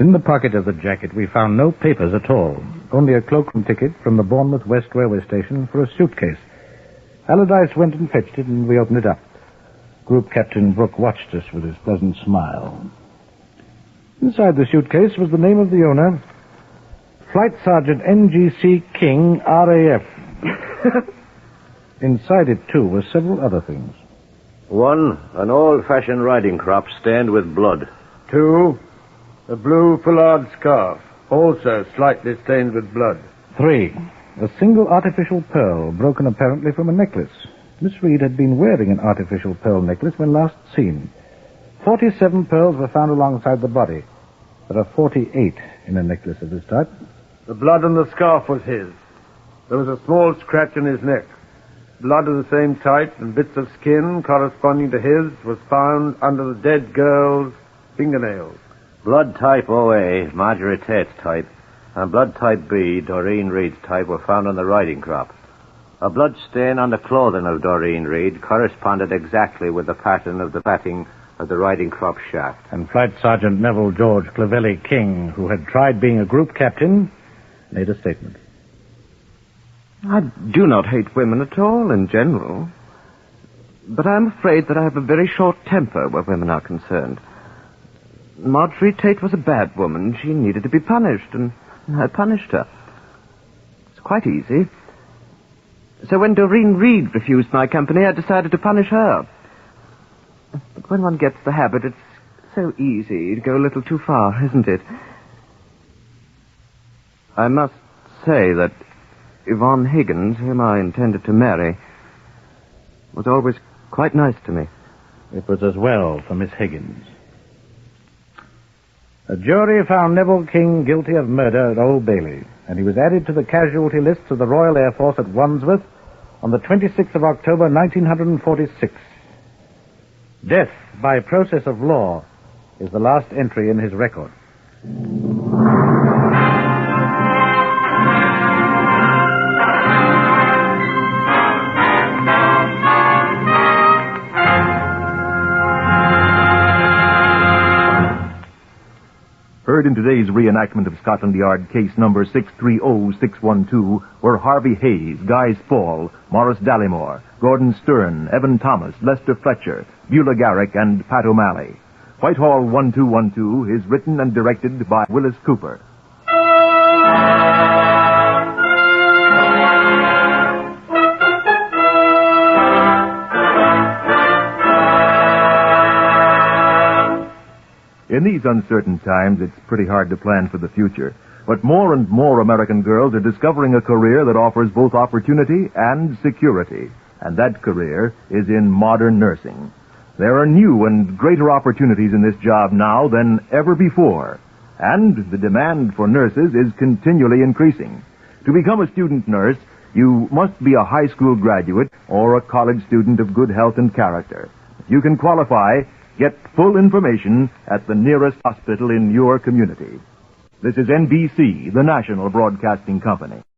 In the pocket of the jacket, we found no papers at all, only a cloakroom ticket from the Bournemouth West Railway Station for a suitcase. Allardyce went and fetched it, and we opened it up. Group Captain Brooke watched us with his pleasant smile. Inside the suitcase was the name of the owner, Flight Sergeant NGC King, RAF. Inside it, too, were several other things. 1, an old-fashioned riding crop stained with blood. 2, a blue foulard scarf, also slightly stained with blood. 3, a single artificial pearl, broken apparently from a necklace. Miss Reed had been wearing an artificial pearl necklace when last seen. 47 pearls were found alongside the body. There are 48 in a necklace of this type. The blood on the scarf was his. There was a small scratch on his neck. Blood of the same type and bits of skin corresponding to his was found under the dead girl's fingernails. Blood type OA, Marjorie Tate's type, and blood type B, Doreen Reed's type, were found on the riding crop. A blood stain on the clothing of Doreen Reed corresponded exactly with the pattern of the batting of the riding crop shaft. And Flight Sergeant Neville George Clavelli King, who had tried being a group captain, made a statement. I do not hate women at all, in general. But I am afraid that I have a very short temper where women are concerned. Marjorie Tate was a bad woman. She needed to be punished, and I punished her. It's quite easy. So when Doreen Reed refused my company, I decided to punish her. But when one gets the habit, it's so easy to go a little too far, isn't it? I must say that Yvonne Higgins, whom I intended to marry, was always quite nice to me. It was as well for Miss Higgins. A jury found Neville King guilty of murder at Old Bailey, and he was added to the casualty lists of the Royal Air Force at Wandsworth on the 26th of October, 1946. Death by process of law is the last entry in his record. Heard in today's reenactment of Scotland Yard case number 630612 were Harvey Hayes, Guy Spall, Morris Dallymore, Gordon Stern, Evan Thomas, Lester Fletcher, Beulah Garrick, and Pat O'Malley. Whitehall 1212 is written and directed by Willis Cooper. In these uncertain times, it's pretty hard to plan for the future. But more and more American girls are discovering a career that offers both opportunity and security. And that career is in modern nursing. There are new and greater opportunities in this job now than ever before. And the demand for nurses is continually increasing. To become a student nurse, you must be a high school graduate or a college student of good health and character. If you can qualify, get full information at the nearest hospital in your community. This is NBC, the national broadcasting company.